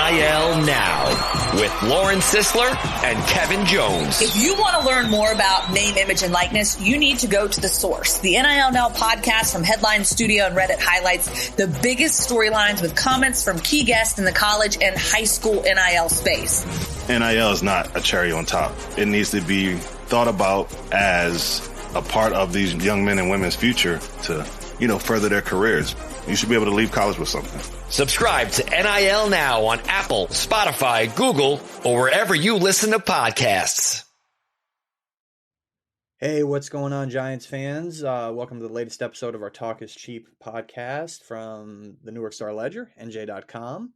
NIL Now with Lauren Sisler and Kevin Jones. If you want to learn more about name, image, and likeness, you need to go to The Source. The NIL Now podcast from Headline Studio and Reddit highlights the biggest storylines with comments from key guests in the college and high school NIL space. NIL is not a cherry on top. It needs to be thought about as a part of these young men and women's future to, further their careers. You should be able to leave college with something. Subscribe to NIL Now on Apple, Spotify, Google, or wherever you listen to podcasts. Hey, what's going on, Giants fans? Welcome to the latest episode of our Talk is Cheap podcast from the Newark Star Ledger, NJ.com,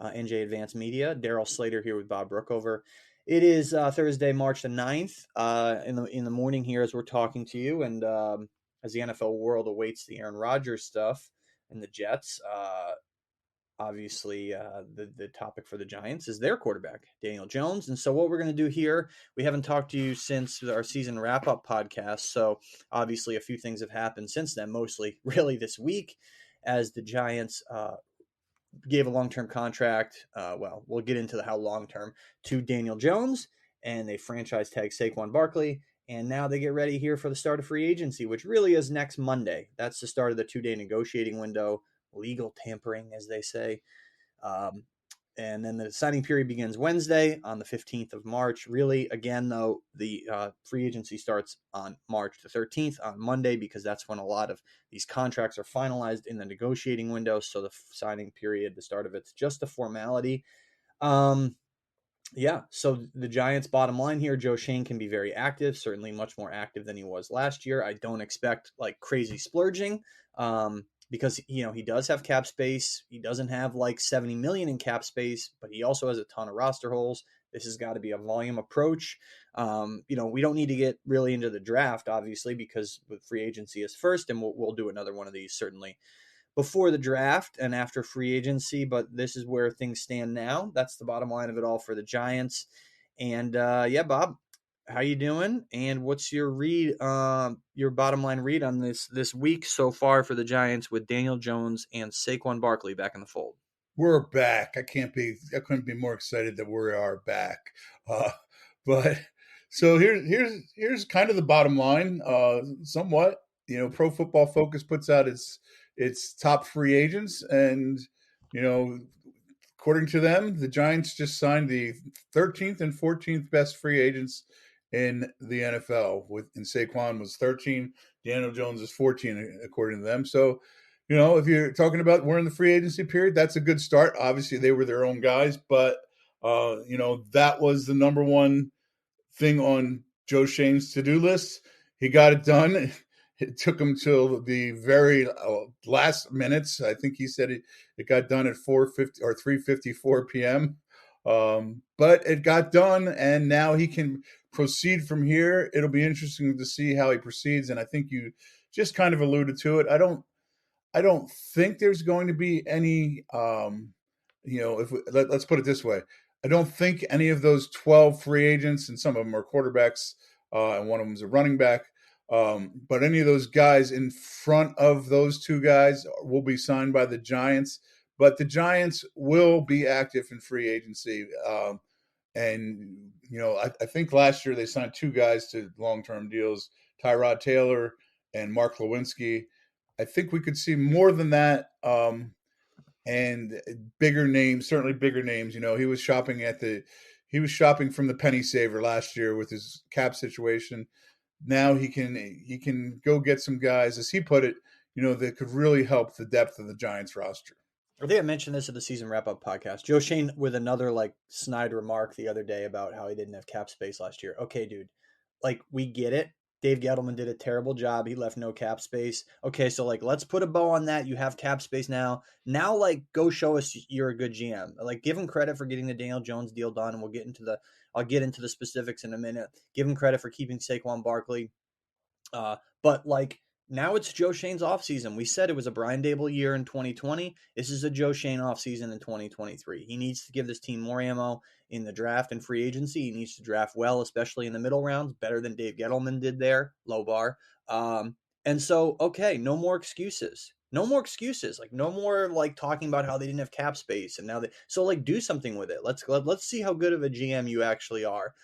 NJ Advanced Media. Daryl Slater here with Bob Brookover. It is Thursday, March the 9th in the morning here as we're talking to you, and as the NFL world awaits the Aaron Rodgers stuff and the Jets. Obviously, the topic for the Giants is their quarterback, Daniel Jones. And so what we're going to do here, we haven't talked to you since our season wrap-up podcast, so obviously a few things have happened since then, mostly really this week, as the Giants gave a long-term contract, we'll get into how long-term, to Daniel Jones, and they franchise tag Saquon Barkley, and now they get ready here for the start of free agency, which really is next Monday. That's the start of the two-day negotiating window, legal tampering, as they say. And then the signing period begins Wednesday on the 15th of March. Really, again, though, the free agency starts on March the 13th, on Monday, because that's when a lot of these contracts are finalized in the negotiating window. So the signing period, the start of it's just a formality. So the Giants' bottom line here, Joe Schoen can be very active, certainly much more active than he was last year. I don't expect like crazy splurging because, he does have cap space. He doesn't have like $70 million in cap space, but he also has a ton of roster holes. This has got to be a volume approach. We don't need to get really into the draft, obviously, because with free agency is first, and we'll do another one of these certainly before the draft and after free agency, but this is where things stand now. That's the bottom line of it all for the Giants. And Bob, how you doing? And what's your read, your bottom line read on this week so far for the Giants with Daniel Jones and Saquon Barkley back in the fold? We're back. I couldn't be more excited that we are back. But so here's kind of the bottom line. Somewhat, Pro Football Focus puts out its top free agents, and according to them, the Giants just signed the 13th and 14th best free agents in the NFL. And Saquon was 13, Daniel Jones is 14, according to them. So, if you're talking about we're in the free agency period, that's a good start. Obviously, they were their own guys, but that was the number one thing on Joe Schoen's to-do list. He got it done. It took him till the very last minutes. I think he said it got done at 4:50 or 3:54 p.m. But it got done, and now he can proceed from here. It'll be interesting to see how he proceeds, and I think you just kind of alluded to it. I don't think there's going to be any. Let's put it this way. I don't think any of those 12 free agents, and some of them are quarterbacks, and one of them is a running back. But any of those guys in front of those two guys will be signed by the Giants. But the Giants will be active in free agency. I think last year they signed two guys to long-term deals, Tyrod Taylor and Mark Lewinsky. I think we could see more than that. And bigger names, certainly bigger names. He was shopping from the penny saver last year with his cap situation. Now he can go get some guys, as he put it, that could really help the depth of the Giants roster. I think I mentioned this at the season wrap-up podcast. Joe Schoen with another snide remark the other day about how he didn't have cap space last year. Okay, dude, we get it. Dave Gettleman did a terrible job. He left no cap space. Okay, so let's put a bow on that. You have cap space now. Now, go show us you're a good GM. Give him credit for getting the Daniel Jones deal done, and I'll get into the specifics in a minute. Give him credit for keeping Saquon Barkley. But now it's Joe Schoen's offseason. We said it was a Brian Dable year in 2020. This is a Joe Schoen offseason in 2023. He needs to give this team more ammo in the draft and free agency. He needs to draft well, especially in the middle rounds, better than Dave Gettleman did there, low bar. And so, okay, no more excuses. No more excuses. Like no more like talking about how they didn't have cap space and now so like do something with it. Let's see how good of a GM you actually are.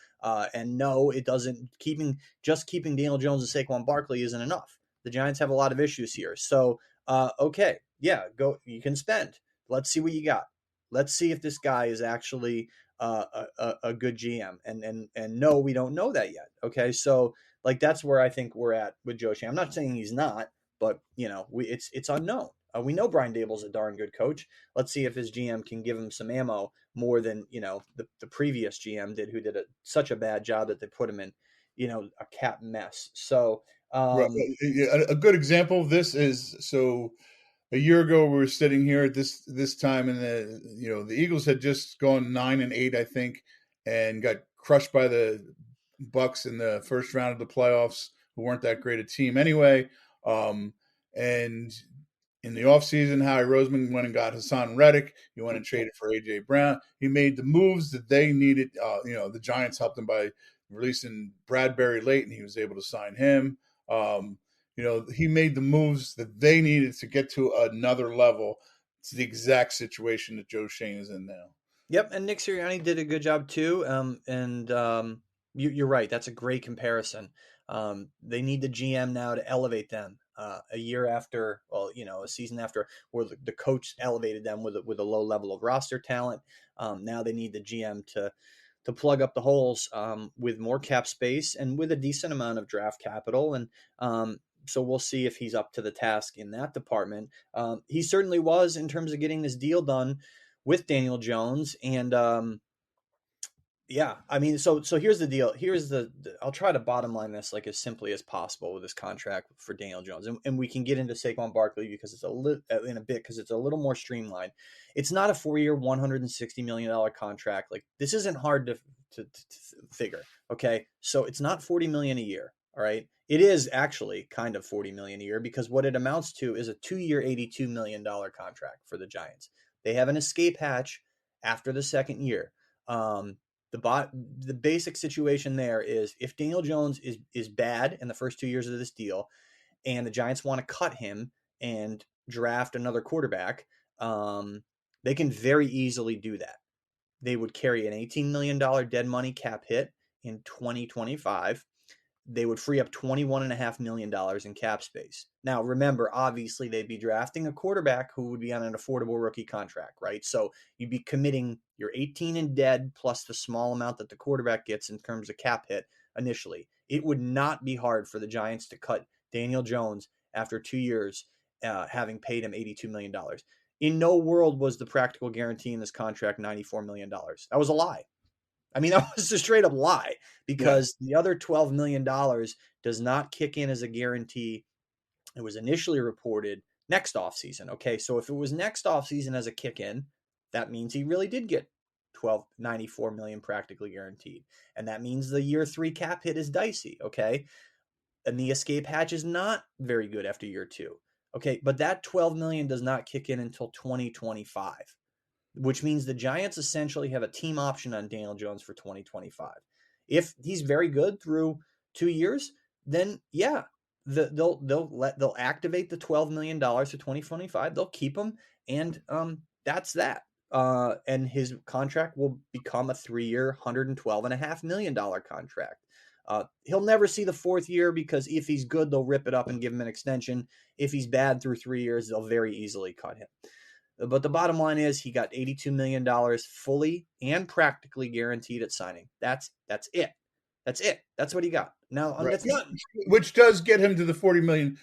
And no, it doesn't keeping Daniel Jones and Saquon Barkley isn't enough. The Giants have a lot of issues here. So okay, yeah, go. You can spend. Let's see what you got. Let's see if this guy is actually a good GM. And no, we don't know that yet. Okay, so like that's where I think we're at with Joe Shea. I'm not saying he's not, but it's unknown. We know Brian Dable's a darn good coach. Let's see if his GM can give him some ammo more than the previous GM did, who did such a bad job that they put him in a cap mess. So Right. A good example of this is, so a year ago we were sitting here at this time, and the Eagles had just gone 9-8, I think, and got crushed by the Bucks in the first round of the playoffs, who weren't that great a team anyway. And in the offseason, Howie Roseman went and got Hassan Reddick. He went and traded for A.J. Brown. He made the moves that they needed. The Giants helped him by releasing Bradbury late, and he was able to sign him. He made the moves that they needed to get to another level. It's the exact situation that Joe Shane is in now. Yep, and Nick Sirianni did a good job too. You're right. That's a great comparison. They need the GM now to elevate them. A year after, a season after, where the coach elevated them with a low level of roster talent. Now they need the GM to plug up the holes with more cap space and with a decent amount of draft capital. And so we'll see if he's up to the task in that department. He certainly was in terms of getting this deal done with Daniel Jones. And yeah, I mean, so here's the deal. I'll try to bottom line this like as simply as possible with this contract for Daniel Jones. And we can get into Saquon Barkley because it's in a bit, because it's a little more streamlined. It's not a 4-year, $160 million contract. Like this isn't hard to figure. Okay. So it's not $40 million a year. All right. It is actually kind of $40 million a year, because what it amounts to is a 2-year, $82 million contract for the Giants. They have an escape hatch after the second year. The basic situation there is, if Daniel Jones is bad in the first 2 years of this deal, and the Giants want to cut him and draft another quarterback, they can very easily do that. They would carry an $18 million dead money cap hit in 2025. They would free up $21.5 million in cap space. Now, remember, obviously, they'd be drafting a quarterback who would be on an affordable rookie contract, right? So you'd be committing your 18 in dead plus the small amount that the quarterback gets in terms of cap hit initially. It would not be hard for the Giants to cut Daniel Jones after 2 years, having paid him $82 million. In no world was the practical guarantee in this contract $94 million. That was a lie. I mean, that was a straight up lie, because the other $12 million does not kick in as a guarantee. It was initially reported next offseason. Okay, so if it was next offseason as a kick in, that means he really did get $94 million practically guaranteed. And that means the year 3 cap hit is dicey. Okay, and the escape hatch is not very good after year 2. Okay, but that $12 million does not kick in until 2025. Which means the Giants essentially have a team option on Daniel Jones for 2025. If he's very good through 2 years, then yeah, they'll activate the $12 million for 2025. They'll keep him, and that's that. And his contract will become a 3-year, $112.5 million contract. He'll never see the 4th year, because if he's good, they'll rip it up and give him an extension. If he's bad through 3 years, they'll very easily cut him. But the bottom line is, he got $82 million fully and practically guaranteed at signing. That's it. That's it. That's what he got. Now, Right. that's not, which does get him to the $40 million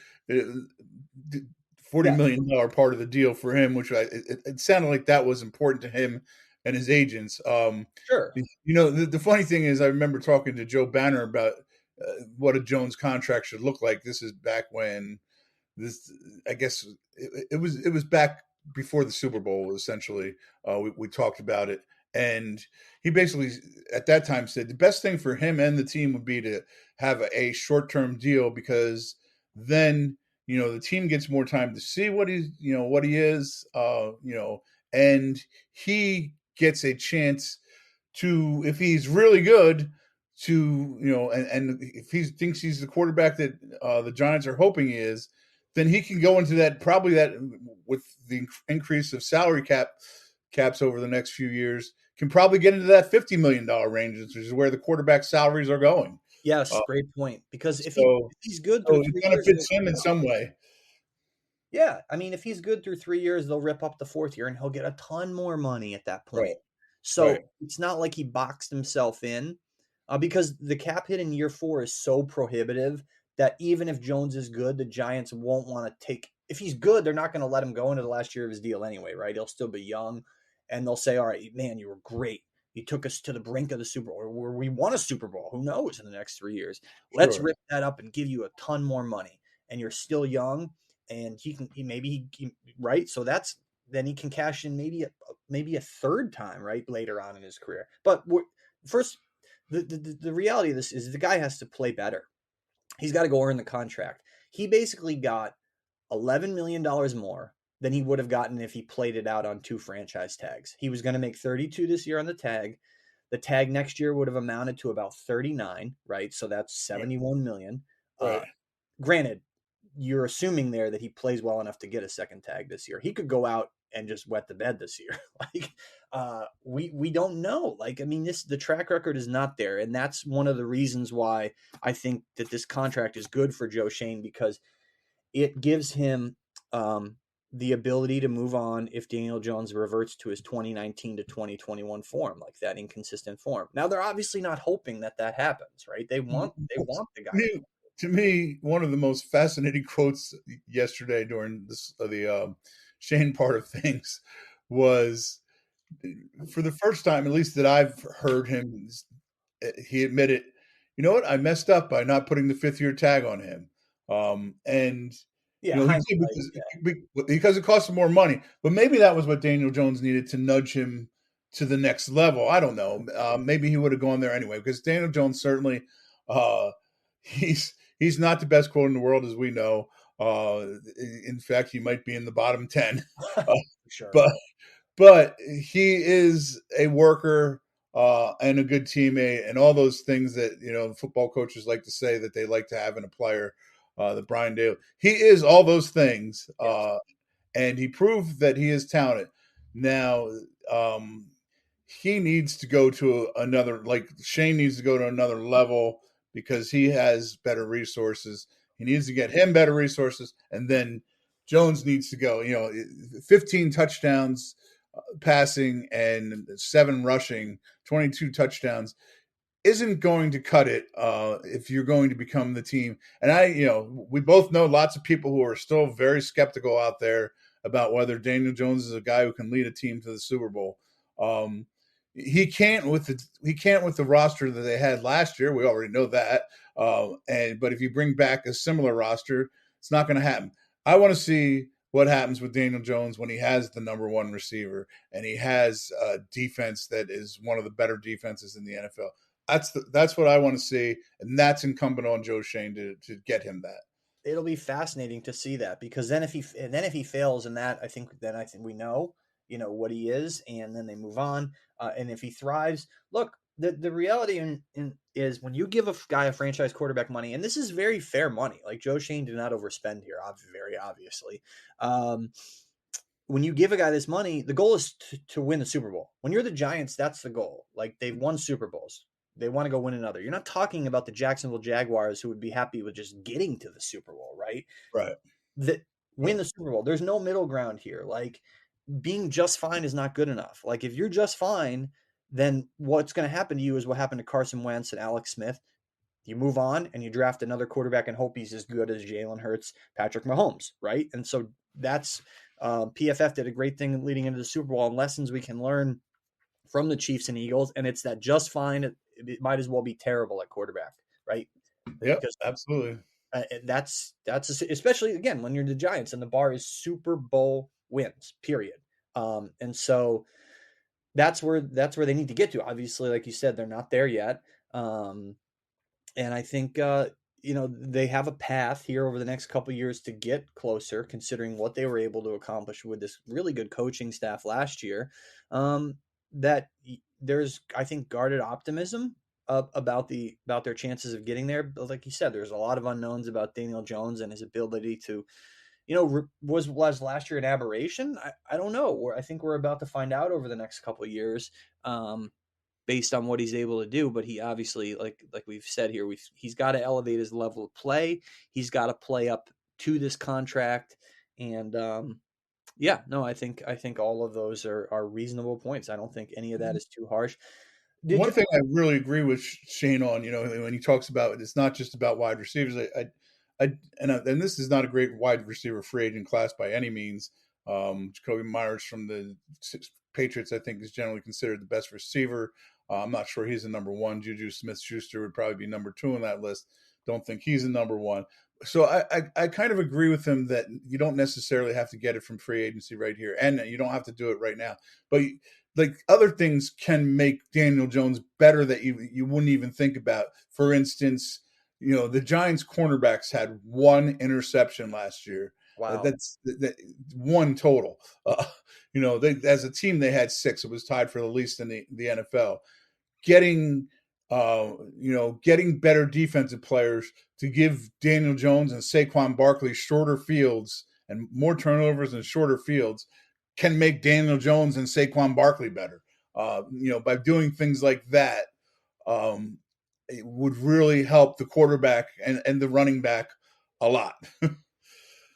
part of the deal for him, which it sounded like that was important to him and his agents. sure. The funny thing is, I remember talking to Joe Banner about what a Jones contract should look like. This is back when I guess it was back before the Super Bowl, essentially. We talked about it, and he basically at that time said the best thing for him and the team would be to have a short-term deal, because then the team gets more time to see what he is, and he gets a chance to, if he's really good, to and if he thinks he's the quarterback that the Giants are hoping he is, then he can go into that, probably that with the increase of salary caps over the next few years, can probably get into that $50 million range, which is where the quarterback salaries are going. Yes, great point. Because if So, he's good so through it 3 years, benefits him in some way. yeah, I mean, if he's good through 3 years, they'll rip up the 4th year, and he'll get a ton more money at that Right. point. So Right. it's not like he boxed himself in, because the cap hit in year 4 is so prohibitive that even if Jones is good, the Giants won't want to take. If he's good, they're not going to let him go into the last year of his deal anyway, right? He'll still be young, and they'll say, "All right, man, you were great. You took us to the brink of the Super Bowl, or we won a Super Bowl. Who knows in the next 3 years? Let's Sure. rip that up and give you a ton more money, and you're still young." And right. So then he can cash in maybe a third time, right, later on in his career. But first, the reality of this is the guy has to play better. He's got to go earn the contract. He basically got $11 million more than he would have gotten if he played it out on 2 franchise tags. He was going to make 32 this year on the tag. The tag next year would have amounted to about 39, right? So that's 71 million. Right. Granted, you're assuming there that he plays well enough to get a second tag this year. He could go out and just wet the bed this year. We don't know. Like, I mean, the track record is not there, and that's one of the reasons why I think that this contract is good for Joe Schoen, because it gives him the ability to move on if Daniel Jones reverts to his 2019 to 2021 form, like that inconsistent form. Now, they're obviously not hoping that happens, right? They want the guy. To me, one of the most fascinating quotes yesterday during the Shane part of things was, for the first time, at least that I've heard him, he admitted, you know what, I messed up by not putting the 5th-year tag on him. And Yeah, he did because it cost him more money. But maybe that was what Daniel Jones needed to nudge him to the next level. I don't know. Maybe he would have gone there anyway, because Daniel Jones certainly, he's not the best quote in the world, as we know. In fact, he might be in the bottom 10. Sure. But he is a worker and a good teammate, and all those things that football coaches like to say that they like to have in a player. The Brian Dale, he is all those things, and he proved that he is talented. Now, he needs to go to another, like Shane needs to go to another level, because he has better resources. He needs to get him better resources, and then Jones needs to go. 15 touchdowns passing and 7 rushing, 22 touchdowns isn't going to cut it if you're going to become the team. And we both know lots of people who are still very skeptical out there about whether Daniel Jones is a guy who can lead a team to the Super Bowl. He can't with the roster that they had last year. We already know that. But if you bring back a similar roster, it's not going to happen. I want to see what happens with Daniel Jones when he has the number 1 receiver and he has a defense that is one of the better defenses in the NFL. That's what I want to see, and that's incumbent on Joe Schoen to get him that. It'll be fascinating to see that, because then if he fails in that, I think we know what he is, and then they move on. And if he thrives, look, the reality is when you give a guy a franchise quarterback money, and this is very fair money, like Joe Schoen did not overspend here, very obviously. When you give a guy this money, the goal is to win the Super Bowl. When you're the Giants, that's the goal. Like, they've won Super Bowls. They want to go win another. You're not talking about the Jacksonville Jaguars, who would be happy with just getting to the Super Bowl, right? Right. Win the Super Bowl. There's no middle ground here. Like, being just fine is not good enough. Like, if you're just fine, then what's going to happen to you is what happened to Carson Wentz and Alex Smith. You move on and you draft another quarterback and hope he's as good as Jalen Hurts, Patrick Mahomes, right? And so that's PFF did a great thing leading into the Super Bowl, and lessons we can learn from the Chiefs and Eagles, and it's that just fine. It might as well be terrible at quarterback, right? Yep, absolutely. That's especially, again, when you're the Giants and the bar is Super Bowl wins, period. And so that's where they need to get to. Obviously, like you said, they're not there yet. And I think they have a path here over the next couple of years to get closer, considering what they were able to accomplish with this really good coaching staff last year. That there's, I think, guarded optimism about their chances of getting there. But like you said, there's a lot of unknowns about Daniel Jones and his ability to was last year an aberration? I don't know. I think we're about to find out over the next couple of years, based on what he's able to do. But he obviously, like we've said here, he's got to elevate his level of play. He's got to play up to this contract. And I think all of those are reasonable points. I don't think any of that is too harsh. One thing I really agree with Shane on, when he talks about it's not just about wide receivers. And this is not a great wide receiver free agent class by any means. Jacoby Myers from the Patriots, I think, is generally considered the best receiver. I'm not sure he's the number one. Juju Smith-Schuster would probably be number two on that list. Don't think he's the number one. So I kind of agree with him that you don't necessarily have to get it from free agency right here, and you don't have to do it right now. But like other things can make Daniel Jones better that you wouldn't even think about. For instance, the Giants cornerbacks had one interception last year. Wow. That's one total. As a team, they had 6. It was tied for the least in the NFL. Getting better defensive players to give Daniel Jones and Saquon Barkley shorter fields and more turnovers and shorter fields can make Daniel Jones and Saquon Barkley better. By doing things like that, it would really help the quarterback and the running back a lot.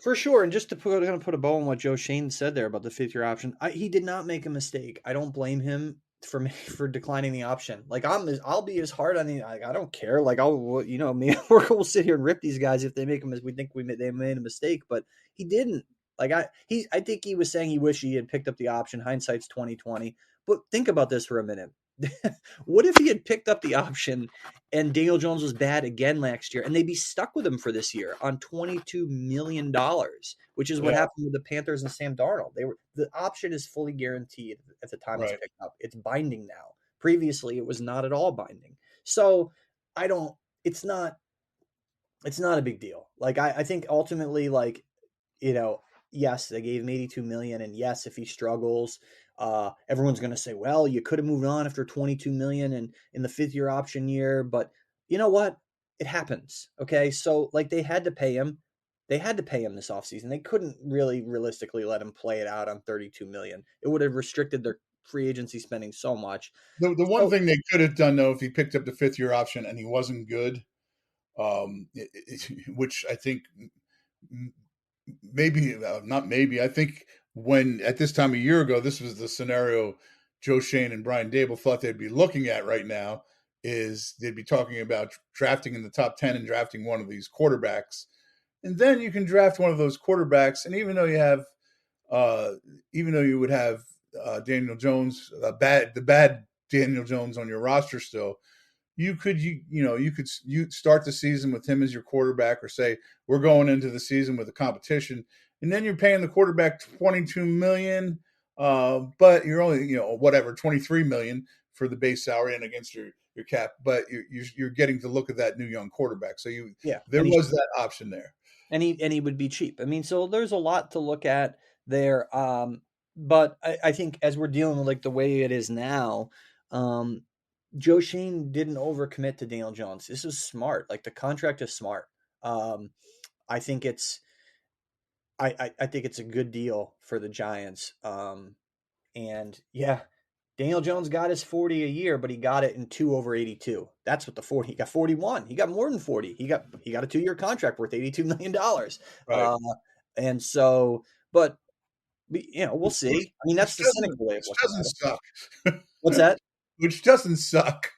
For sure. And just to put a bow on what Joe Shane said there about the 5th-year option, he did not make a mistake. I don't blame him for declining the option. Like I'll be as hard on the. I don't care. Like me, we'll sit here and rip these guys if they make them as we think they made a mistake, but he didn't. Like I think he was saying he wished he had picked up the option. Hindsight's 20/20. But think about this for a minute. What if he had picked up the option and Daniel Jones was bad again last year and they'd be stuck with him for this year on $22 million, which is what happened with the Panthers and Sam Darnold. The option is fully guaranteed at the time it's picked up. It's binding now. Previously, it was not at all binding. So it's not a big deal. Like I think ultimately, yes, they gave him $82 million, and yes, if he struggles, everyone's going to say, well, you could have moved on after $22 million and in the 5th-year option year, but you know what? It happens. Okay. So they had to pay him. They had to pay him this offseason. They couldn't really realistically let him play it out on $32 million. It would have restricted their free agency spending so much. The one thing they could have done, though, if he picked up the 5th-year option and he wasn't good, which I think I think when at this time a year ago, this was the scenario Joe Shane and Brian Dable thought they'd be looking at right now, is they'd be talking about drafting in the top 10 and drafting one of these quarterbacks. And then you can draft one of those quarterbacks. And even though you would have Daniel Jones, the bad Daniel Jones on your roster still, you could start the season with him as your quarterback, or say we're going into the season with a competition, and then you're paying the quarterback $22 million, but you're only $23 million for the base salary and against your cap, but you're getting to look at that new young quarterback. So there was that option there, and he would be cheap. I mean, so there's a lot to look at there, but I think as we're dealing with the way it is now, Joe Shane didn't overcommit to Daniel Jones. This is smart. The contract is smart. I think it's a good deal for the Giants. And yeah, Daniel Jones got his 40 a year, but he got it in 2 over 82. That's what he got 41. He got more than 40. He got a 2-year contract worth $82 million. Right. And so, but we'll see. I mean, that's the cynical way of looking at it. Suck. What's that? Which doesn't suck.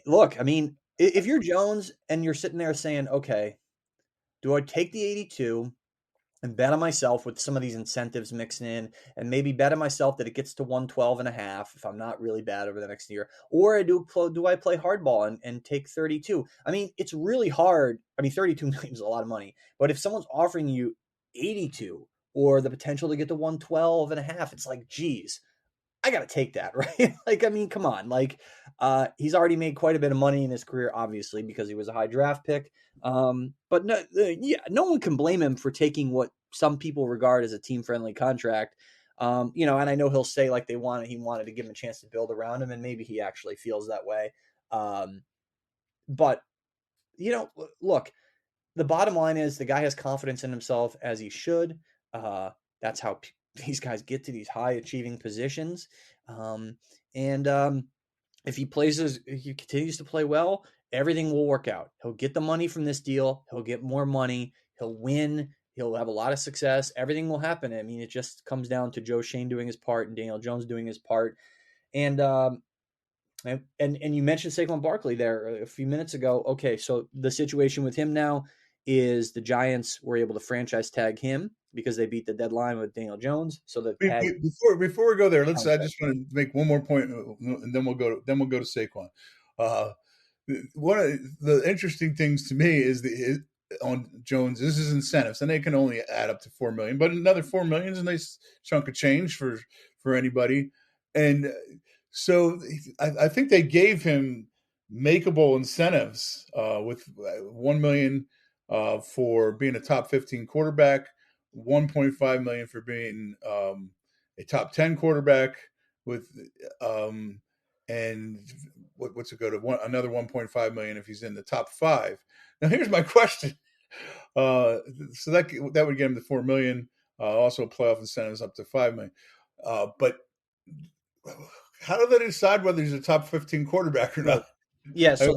Look, I mean, if you're Jones and you're sitting there saying, okay, do I take the 82 and bet on myself with some of these incentives mixed in, and maybe bet on myself that it gets to 112.5 if I'm not really bad over the next year? Or do I play hardball and take 32? I mean, it's really hard. I mean, 32 million is a lot of money, but if someone's offering you 82 or the potential to get to 112.5, it's like, geez, I got to take that, right? I mean, come on. He's already made quite a bit of money in his career, obviously, because he was a high draft pick. But no one can blame him for taking what some people regard as a team-friendly contract. And I know he'll say he wanted to give him a chance to build around him, and maybe he actually feels that way. But look, the bottom line is the guy has confidence in himself, as he should. That's how these guys get to these high achieving positions. And if he continues to play well, everything will work out. He'll get the money from this deal. He'll get more money. He'll win. He'll have a lot of success. Everything will happen. I mean, it just comes down to Joe Shane doing his part and Daniel Jones doing his part. And you mentioned Saquon Barkley there a few minutes ago. Okay, so the situation with him now is the Giants were able to franchise tag him because they beat the deadline with Daniel Jones. So the tag before we go there, I just want to make one more point, and then we'll go to Saquon. One of the interesting things to me is on Jones. This is incentives, and they can only add up to $4 million, but another $4 million is a nice chunk of change for anybody. And so I think they gave him makeable incentives with $1 million for being a top 15 quarterback, $1.5 million for being a top 10 quarterback with and what's it go to another 1.5 million if he's in the top 5. Now here's my question. So that would get him to 4 million. Also playoff incentives up to 5 million. But how do they decide whether he's a top 15 quarterback or not? Yeah, so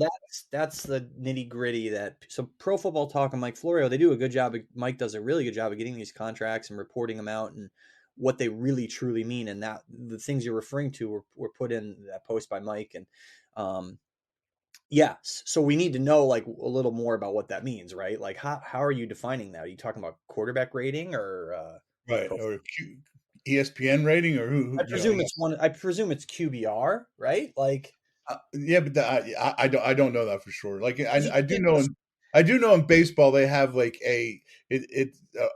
that's the nitty gritty. So Pro Football Talk and Mike Florio, they do a good job. Mike does a really good job of getting these contracts and reporting them out and what they really truly mean. And that the things you're referring to were put in that post by Mike. And so we need to know like a little more about what that means, right? Like how are you defining that? Are you talking about quarterback rating or right or ESPN rating or who? I presume it's QBR, right? Like. Yeah, but I don't know that for sure. Like I do know in baseball they have like a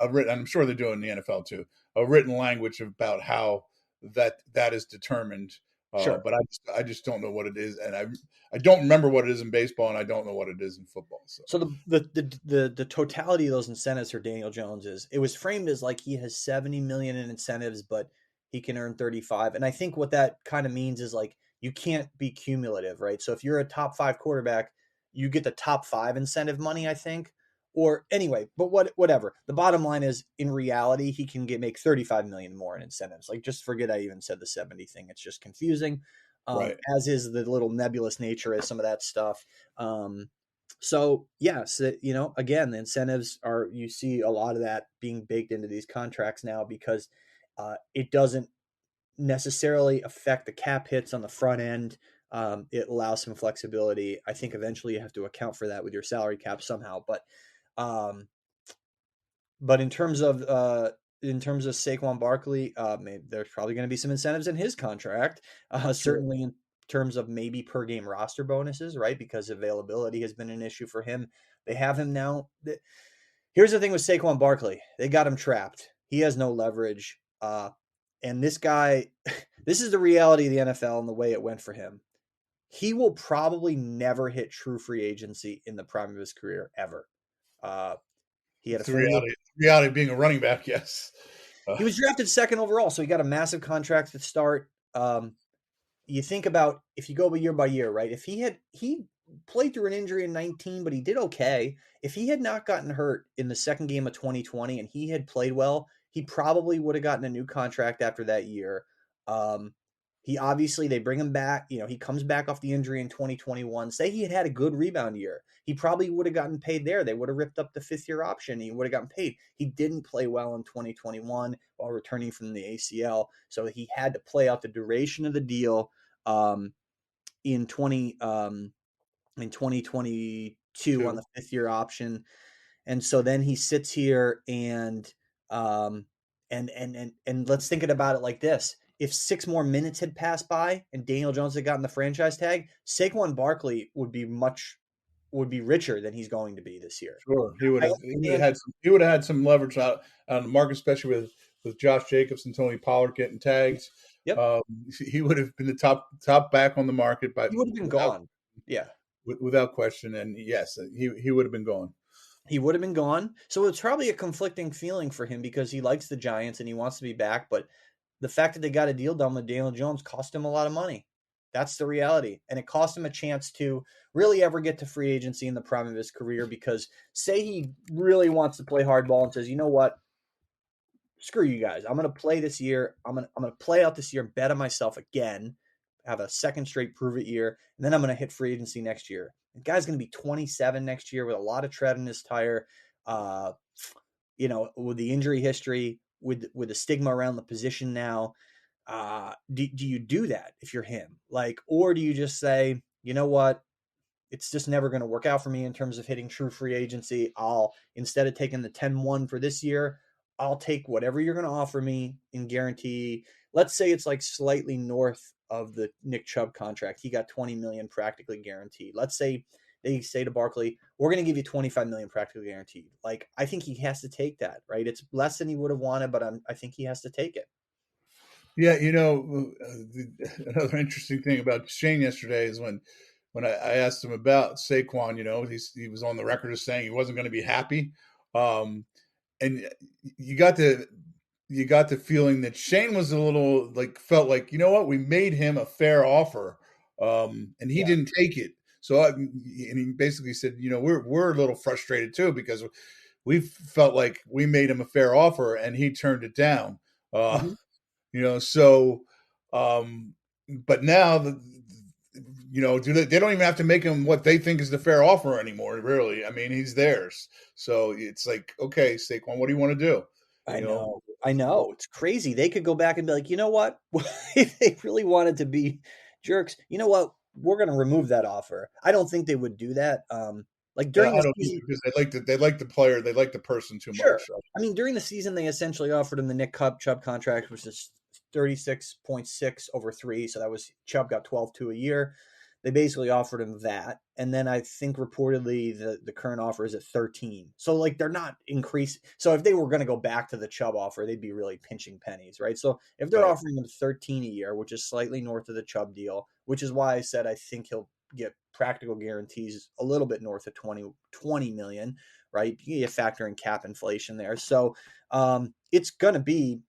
written. I'm sure they do it in the NFL too. A written language about how that is determined. Sure. But I just don't know what it is, and I don't remember what it is in baseball, and I don't know what it is in football. So the totality of those incentives for Daniel Jones it was framed as like he has 70 million in incentives, but he can earn 35. And I think what that kind of means is like you can't be cumulative, right? So if you're a top 5 quarterback, you get the top 5 incentive money, I think. Or anyway, but whatever. The bottom line is, in reality, he can make 35 million more in incentives. Like, just forget I even said the 70 thing. It's just confusing, right. As is the little nebulous nature of some of that stuff. So yes, again, the incentives you see a lot of that being baked into these contracts now because it doesn't necessarily affect the cap hits on the front end. It allows some flexibility. I think eventually you have to account for that with your salary cap somehow, but in terms of Saquon Barkley, there's probably going to be some incentives in his contract. Certainly in terms of maybe per game roster bonuses, right? Because availability has been an issue for him. They have him now. Here's the thing with Saquon Barkley. They got him trapped. He has no leverage. And this guy, this is the reality of the NFL and the way it went for him. He will probably never hit true free agency in the prime of his career ever. He had the reality of being a running back. Yes, he was drafted 2nd overall, so he got a massive contract to start. You think about if you go year by year, right? If he played through an injury in 19, but he did okay. If he had not gotten hurt in the second game of 2020 and he had played well, he probably would have gotten a new contract after that year. They bring him back. He comes back off the injury in 2021. Say he had a good rebound year. He probably would have gotten paid there. They would have ripped up the 5th-year option. He would have gotten paid. He didn't play well in 2021 while returning from the ACL. So he had to play out the duration of the deal in 2022 on the 5th-year option. And so then he sits here and let's think about it like this. If 6 more minutes had passed by and Daniel Jones had gotten the franchise tag, Saquon Barkley would be richer than he's going to be this year. Sure, he would have had some leverage out on the market, especially with Josh Jacobs and Tony Pollard getting tags. Yep. He would have been the top back on the market, but he would have been gone. Yeah, without question. And yes, he would have been gone. He would have been gone. So it's probably a conflicting feeling for him because he likes the Giants and he wants to be back, but the fact that they got a deal done with Daniel Jones cost him a lot of money. That's the reality. And it cost him a chance to really ever get to free agency in the prime of his career, because say he really wants to play hardball and says, you know what, screw you guys. I'm going to play this year. I'm going to play out this year and bet on myself again, have a second straight prove it year, and then I'm going to hit free agency next year. The guy's going to be 27 next year with a lot of tread in his tire. With the injury history, with the stigma around the position now, do you do that if you're him? Or do you just say, you know what, it's just never going to work out for me in terms of hitting true free agency. I'll, instead of taking the 10-1 for this year, I'll take whatever you're going to offer me in guarantee. Let's say it's slightly north of the Nick Chubb contract. He got $20 million practically guaranteed. Let's say they say to Barkley, we're going to give you $25 million practically guaranteed. I think he has to take that, right? It's less than he would have wanted, but I think he has to take it. Yeah, another interesting thing about Shane yesterday is when I asked him about Saquon, he was on the record as saying he wasn't going to be happy, and you got the feeling that Shane was a little felt like, you know what, we made him a fair offer, and he didn't take it. So and he basically said, we're a little frustrated too, because we felt like we made him a fair offer and he turned it down. But now they don't even have to make him what they think is the fair offer anymore, really. I mean, he's theirs. So it's like, okay, Saquon, what do you want to do? I know. It's crazy. They could go back and be like, you know what? If they really wanted to be jerks, you know what? We're going to remove that offer. I don't think they would do that. During the season, because they like the player, they like the person too much. Right? I mean, during the season, they essentially offered him the Nick Chubb contract, which is 36.6 over 3. So that was, Chubb got 12.2 a year. They basically offered him that. And then I think reportedly the current offer is at 13. So they're not increasing. So if they were going to go back to the Chubb offer, they'd be really pinching pennies, right? So if they're offering him 13 a year, which is slightly north of the Chubb deal, which is why I said I think he'll get practical guarantees a little bit north of 20 million, right? You factor in cap inflation there. So it's going to be,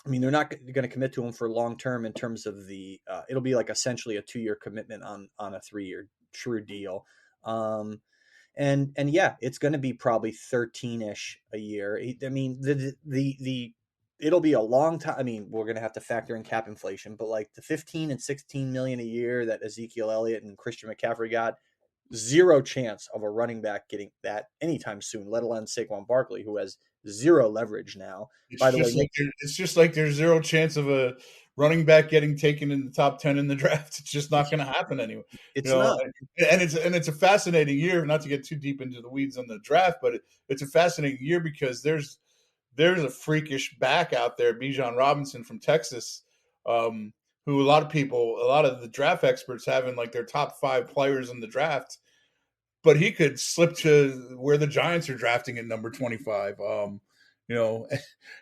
I mean, they're not going to commit to him for long term in terms of the. It'll be essentially a 2-year commitment on a 3-year true deal, and yeah, it's going to be probably 13-ish a year. I mean, it'll be a long time. I mean, we're going to have to factor in cap inflation, but the 15 and 16 million a year that Ezekiel Elliott and Christian McCaffrey got, zero chance of a running back getting that anytime soon, let alone Saquon Barkley, who has zero leverage now. By the way, it's just like there's zero chance of a running back getting taken in the top 10 in the draft. It's just not going to happen anyway. It's not. And it's a fascinating year, not to get too deep into the weeds on the draft, but it's a fascinating year because there's a freakish back out there, Bijan Robinson from Texas, who a lot of the draft experts have in their top 5 players in the draft. But he could slip to where the Giants are drafting at number 25. And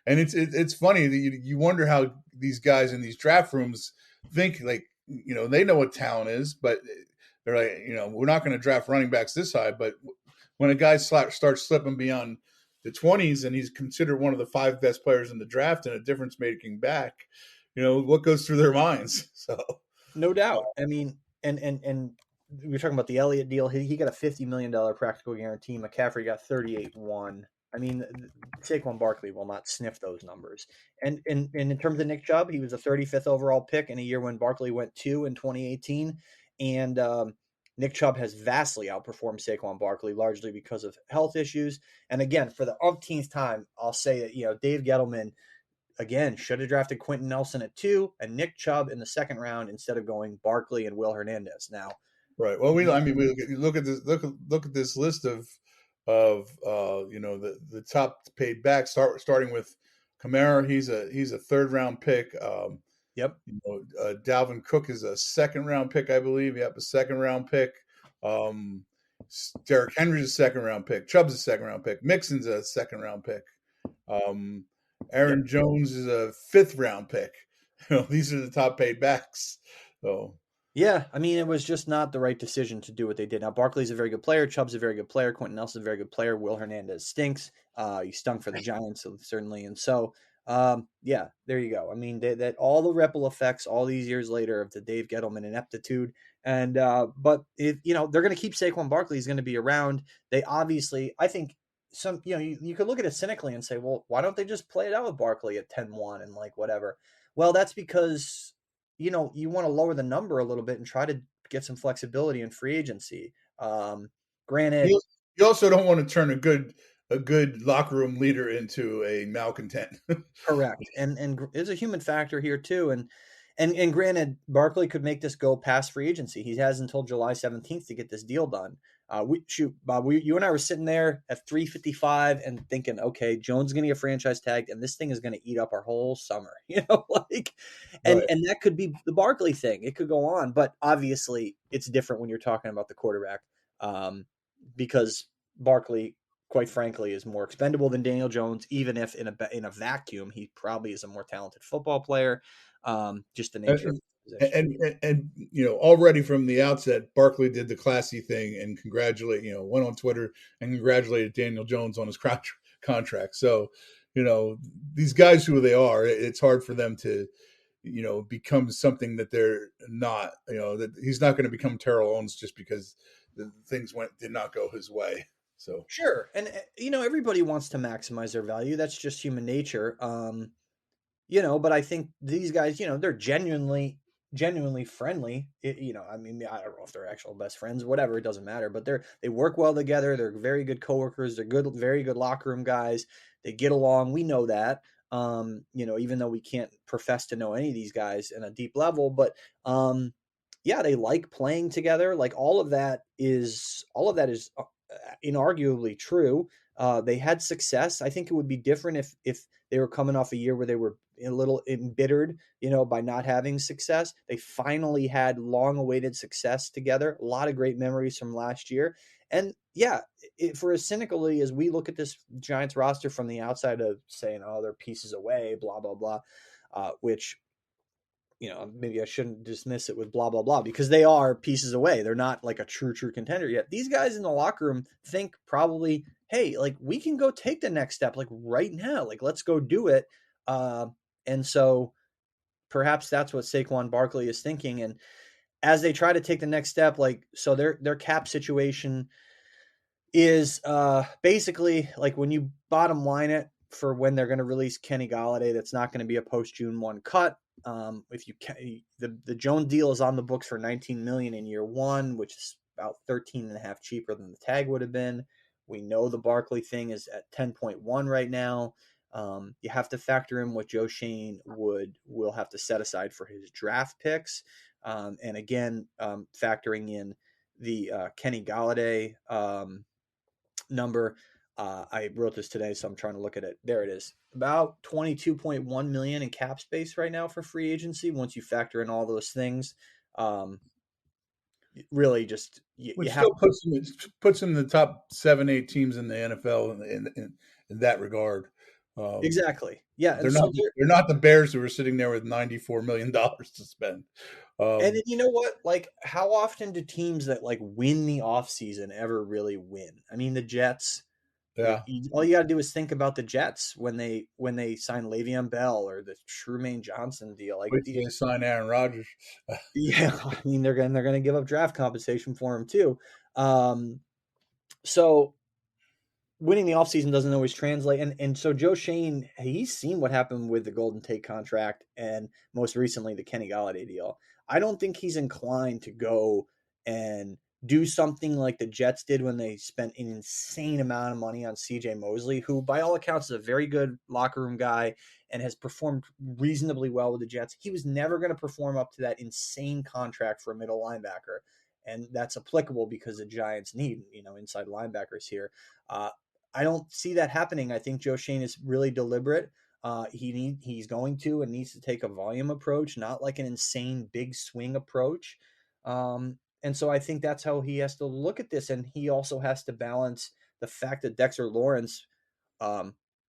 it's funny that you wonder how these guys in these draft rooms think they know what talent is, but they're like, we're not going to draft running backs this high. But when a guy starts slipping beyond the 20s and he's considered one of the 5 best players in the draft and a difference-making back, what goes through their minds? So no doubt. I mean, and we were talking about the Elliott deal. He got a $50 million practical guarantee. McCaffrey got 38.1. I mean, Saquon Barkley will not sniff those numbers. And in terms of Nick Chubb, he was a 35th overall pick in a year when Barkley went 2 in 2018. And Nick Chubb has vastly outperformed Saquon Barkley, largely because of health issues. And again, for the umpteenth time, I'll say that, Dave Gettleman, again, should have drafted Quentin Nelson at 2 and Nick Chubb in the second round instead of going Barkley and Will Hernandez. Now, right. Well, we look at this. Look at this list of the top paid backs. Starting with Kamara, he's a 3rd round pick. Yep. Dalvin Cook is a 2nd round pick, I believe. Yep, a 2nd round pick. Derrick Henry's a 2nd round pick. Chubb's a 2nd round pick. Mixon's a 2nd round pick. Aaron Jones is a 5th round pick. These are the top paid backs. So. Yeah, I mean, it was just not the right decision to do what they did. Now, Barkley's a very good player. Chubb's a very good player. Quentin Nelson's a very good player. Will Hernandez stinks. He stunk for the Giants, certainly. And so Yeah, there you go. I mean, that all the ripple effects all these years later of the Dave Gettleman ineptitude. And but if they're going to keep Saquon Barkley, he's going to be around. They obviously, I think you could look at it cynically and say, well, why don't they just play it out with Barkley at 10-1 and like whatever? Well, that's because you want to lower the number a little bit and try to get some flexibility in free agency. Granted, You also don't want to turn a good locker room leader into a malcontent. correct. And there's a human factor here too. And granted, Barkley could make this go past free agency. He has until July 17th to get this deal done. Bob, you and I were sitting there at 3:55 and thinking, okay, Jones is going to get franchise tagged, and this thing is going to eat up our whole summer. Like, and Right. and that could be the Barkley thing. It could go on, but obviously, it's different when you're talking about the quarterback, because Barkley, quite frankly, is more expendable than Daniel Jones. Even if in a vacuum, he probably is a more talented football player. Just the nature of the position. And already from the outset, Barkley did the classy thing and went on Twitter and congratulated Daniel Jones on his contract. So, these guys, who they are, it's hard for them to, become something that they're not. That he's not going to become Terrell Owens just because the things did not go his way. So Sure, and everybody wants to maximize their value. That's just human nature. But I think these guys, they're genuinely friendly. I mean, I don't know if they're actual best friends, whatever, it doesn't matter, but they work well together. They're very good coworkers. They're very good locker room guys. They get along. We know that. Even though we can't profess to know any of these guys in a deep level, but yeah, they like playing together. Like all of that is inarguably true. They had success. I think it would be different if they were coming off a year where they were a little embittered, by not having success. They finally had long-awaited success together. A lot of great memories from last year. And yeah, for as cynically as we look at this Giants roster from the outside of saying, oh, they're pieces away, blah, blah, blah, which, maybe I shouldn't dismiss it with blah, blah, blah, because they are pieces away. They're not like a true contender yet. These guys in the locker room think probably, hey, like we can go take the next step, like right now, like let's go do it. And so perhaps that's what Saquon Barkley is thinking. And as they try to take the next step, like, so their cap situation is basically like when you bottom line it for when they're going to release Kenny Golladay, that's not going to be a post June 1 cut. If you can, the Jones deal is on the books for $19 million in year one, which is about 13.5 cheaper than the tag would have been. We know the Barkley thing is at 10.1 right now. You have to factor in what Joe Shane will have to set aside for his draft picks. And again, factoring in the Kenny Golladay number. I wrote this today, so I'm trying to look at it. There it is. About 22.1 million in cap space right now for free agency. Once you factor in all those things, really just which still puts them in the top 7-8 teams in the NFL in that regard. Exactly. Yeah, they're not the Bears who are sitting there with $94 million to spend. And you know what? Like, how often do teams that like win the offseason ever really win? I mean, the Jets. Yeah. All you got to do is think about the Jets when they sign Le'Veon Bell or the Trumaine Johnson deal. Like they sign Aaron Rodgers. Yeah, I mean they're going to give up draft compensation for him too. So winning the offseason doesn't always translate. And so Joe Shane, he's seen what happened with the Golden Tate contract and most recently the Kenny Golladay deal. I don't think he's inclined to go and do something like the Jets did when they spent an insane amount of money on CJ Mosley, who by all accounts is a very good locker room guy and has performed reasonably well with the Jets. He was never going to perform up to that insane contract for a middle linebacker. And that's applicable because the Giants need, inside linebackers here. I don't see that happening. I think Joe Shane is really deliberate. He's going to and needs to take a volume approach, not like an insane big swing approach. And so I think that's how he has to look at this. And he also has to balance the fact that Dexter Lawrence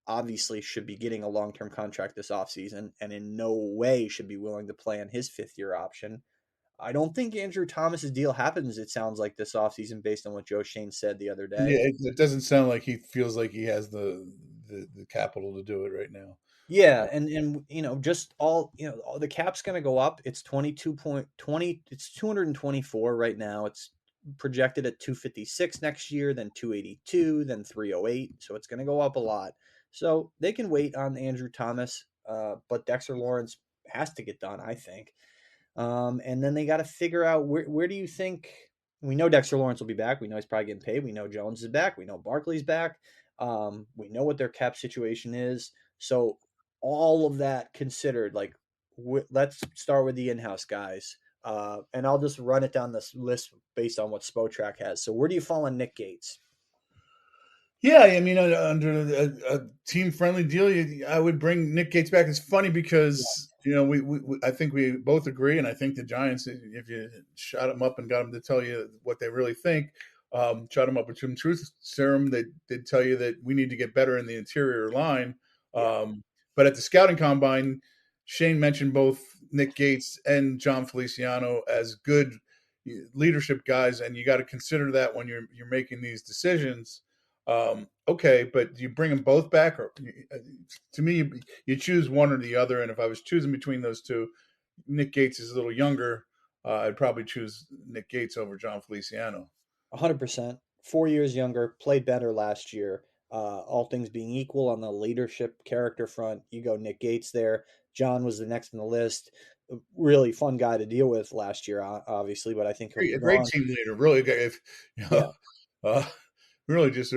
obviously should be getting a long-term contract this offseason and in no way should be willing to play on his fifth-year option. I don't think Andrew Thomas's deal happens, it sounds like, this offseason based on what Joe Shane said the other day. Yeah, it doesn't sound like he feels like he has the capital to do it right now. Yeah, and just all the cap's going to go up. It's 22.20. It's 224 right now. It's projected at 256 next year, then 282, then 308. So it's going to go up a lot. So they can wait on Andrew Thomas, but Dexter Lawrence has to get done, I think. And then they got to figure out where do you think we know Dexter Lawrence will be back. We know he's probably getting paid. We know Jones is back. We know Barkley's back. We know what their cap situation is. So all of that considered, like let's start with the in-house guys. And I'll just run it down this list based on what Spotrac has. So where do you fall on Nick Gates? Yeah, I mean, under a team-friendly deal, I would bring Nick Gates back. It's funny because I think we both agree, and I think the Giants, if you shot them up and got them to tell you what they really think, shot them up with some truth serum, they'd tell you that we need to get better in the interior line. But at the scouting combine, Shane mentioned both Nick Gates and John Feliciano as good leadership guys, and you got to consider that when you're making these decisions. Okay, but do you bring them both back, or to me, you choose one or the other? And if I was choosing between those two, Nick Gates is a little younger. I'd probably choose Nick Gates over John Feliciano. 100%. 4 years younger, played better last year. All things being equal on the leadership character front, you go Nick Gates there. John was the next on the list. Really fun guy to deal with last year, obviously, but I think he'll be A great gone. team leader, really. If really just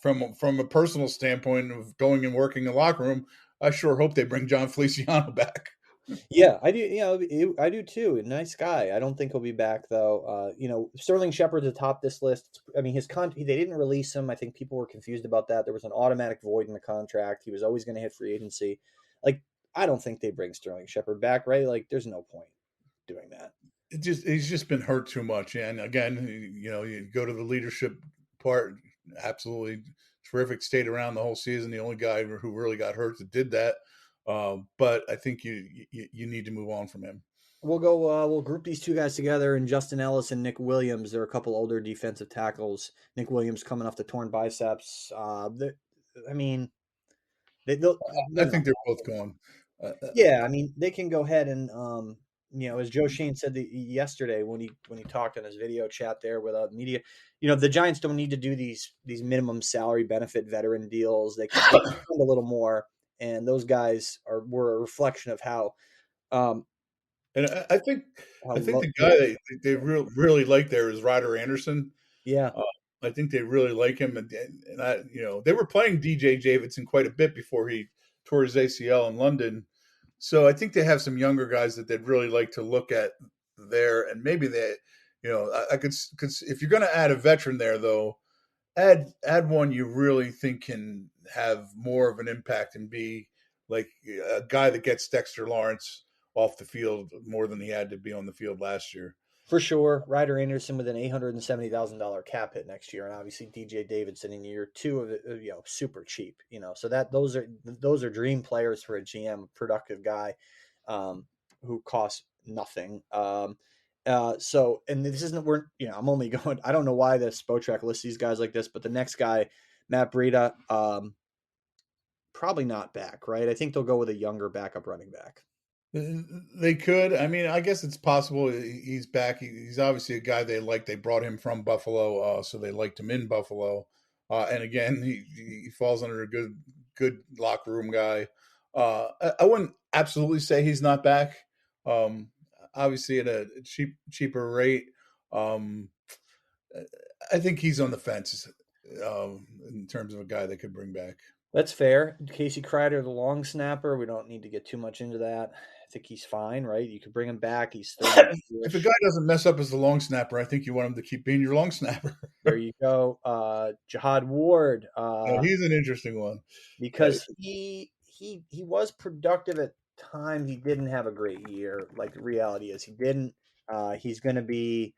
from a personal standpoint of going and working in the locker room, I sure hope they bring John Feliciano back. Yeah, I do. I do too. Nice guy. I don't think he'll be back though. Sterling Shepard's atop this list. I mean, they didn't release him. I think people were confused about that. There was an automatic void in the contract. He was always going to hit free agency. Like, I don't think they bring Sterling Shepard back, right? Like, there's no point doing that. He's just been hurt too much. And again, you go to the leadership part, absolutely terrific, stayed around the whole season. The only guy who really got hurt that did that. But I think you need to move on from him. We'll group these two guys together, and Justin Ellis and Nick Williams. They're a couple older defensive tackles. Nick Williams coming off the torn biceps. I mean, I think they're both gone. Yeah, I mean, they can go ahead and as Joe Shane said yesterday when he talked on his video chat there with media, the Giants don't need to do these minimum salary benefit veteran deals. They can spend a little more, and those guys were a reflection of how. And I think the guy they really like there is Ryder Anderson. Yeah. I think they really like him, and they were playing DJ Davidson quite a bit before he tore his ACL in London. So I think they have some younger guys that they'd really like to look at there, and maybe I could if you're going to add a veteran there though, add one you really think can have more of an impact and be like a guy that gets Dexter Lawrence off the field more than he had to be on the field last year. For sure, Ryder Anderson with an $870,000 cap hit next year, and obviously DJ Davidson in year 2 of it, super cheap. So those are dream players for a GM, productive guy, who costs nothing. So, and this isn't I'm only going. I don't know why the Spotrac lists these guys like this, but the next guy, Matt Breida, probably not back, right? I think they'll go with a younger backup running back. They could. I mean, I guess it's possible he's back. He's obviously a guy they like. They brought him from Buffalo, so they liked him in Buffalo. And again, he falls under a good locker room guy. I wouldn't absolutely say he's not back. Obviously, at a cheaper rate. I think he's on the fence in terms of a guy they could bring back. That's fair. Casey Kreider, the long snapper. We don't need to get too much into that. I think he's fine, right? You could bring him back. He's 30. If a guy doesn't mess up as the long snapper, I think you want him to keep being your long snapper. There you go. Jihad Ward. He's an interesting one because he was productive at times. He didn't have a great year. Like the reality is, he didn't. He's going to be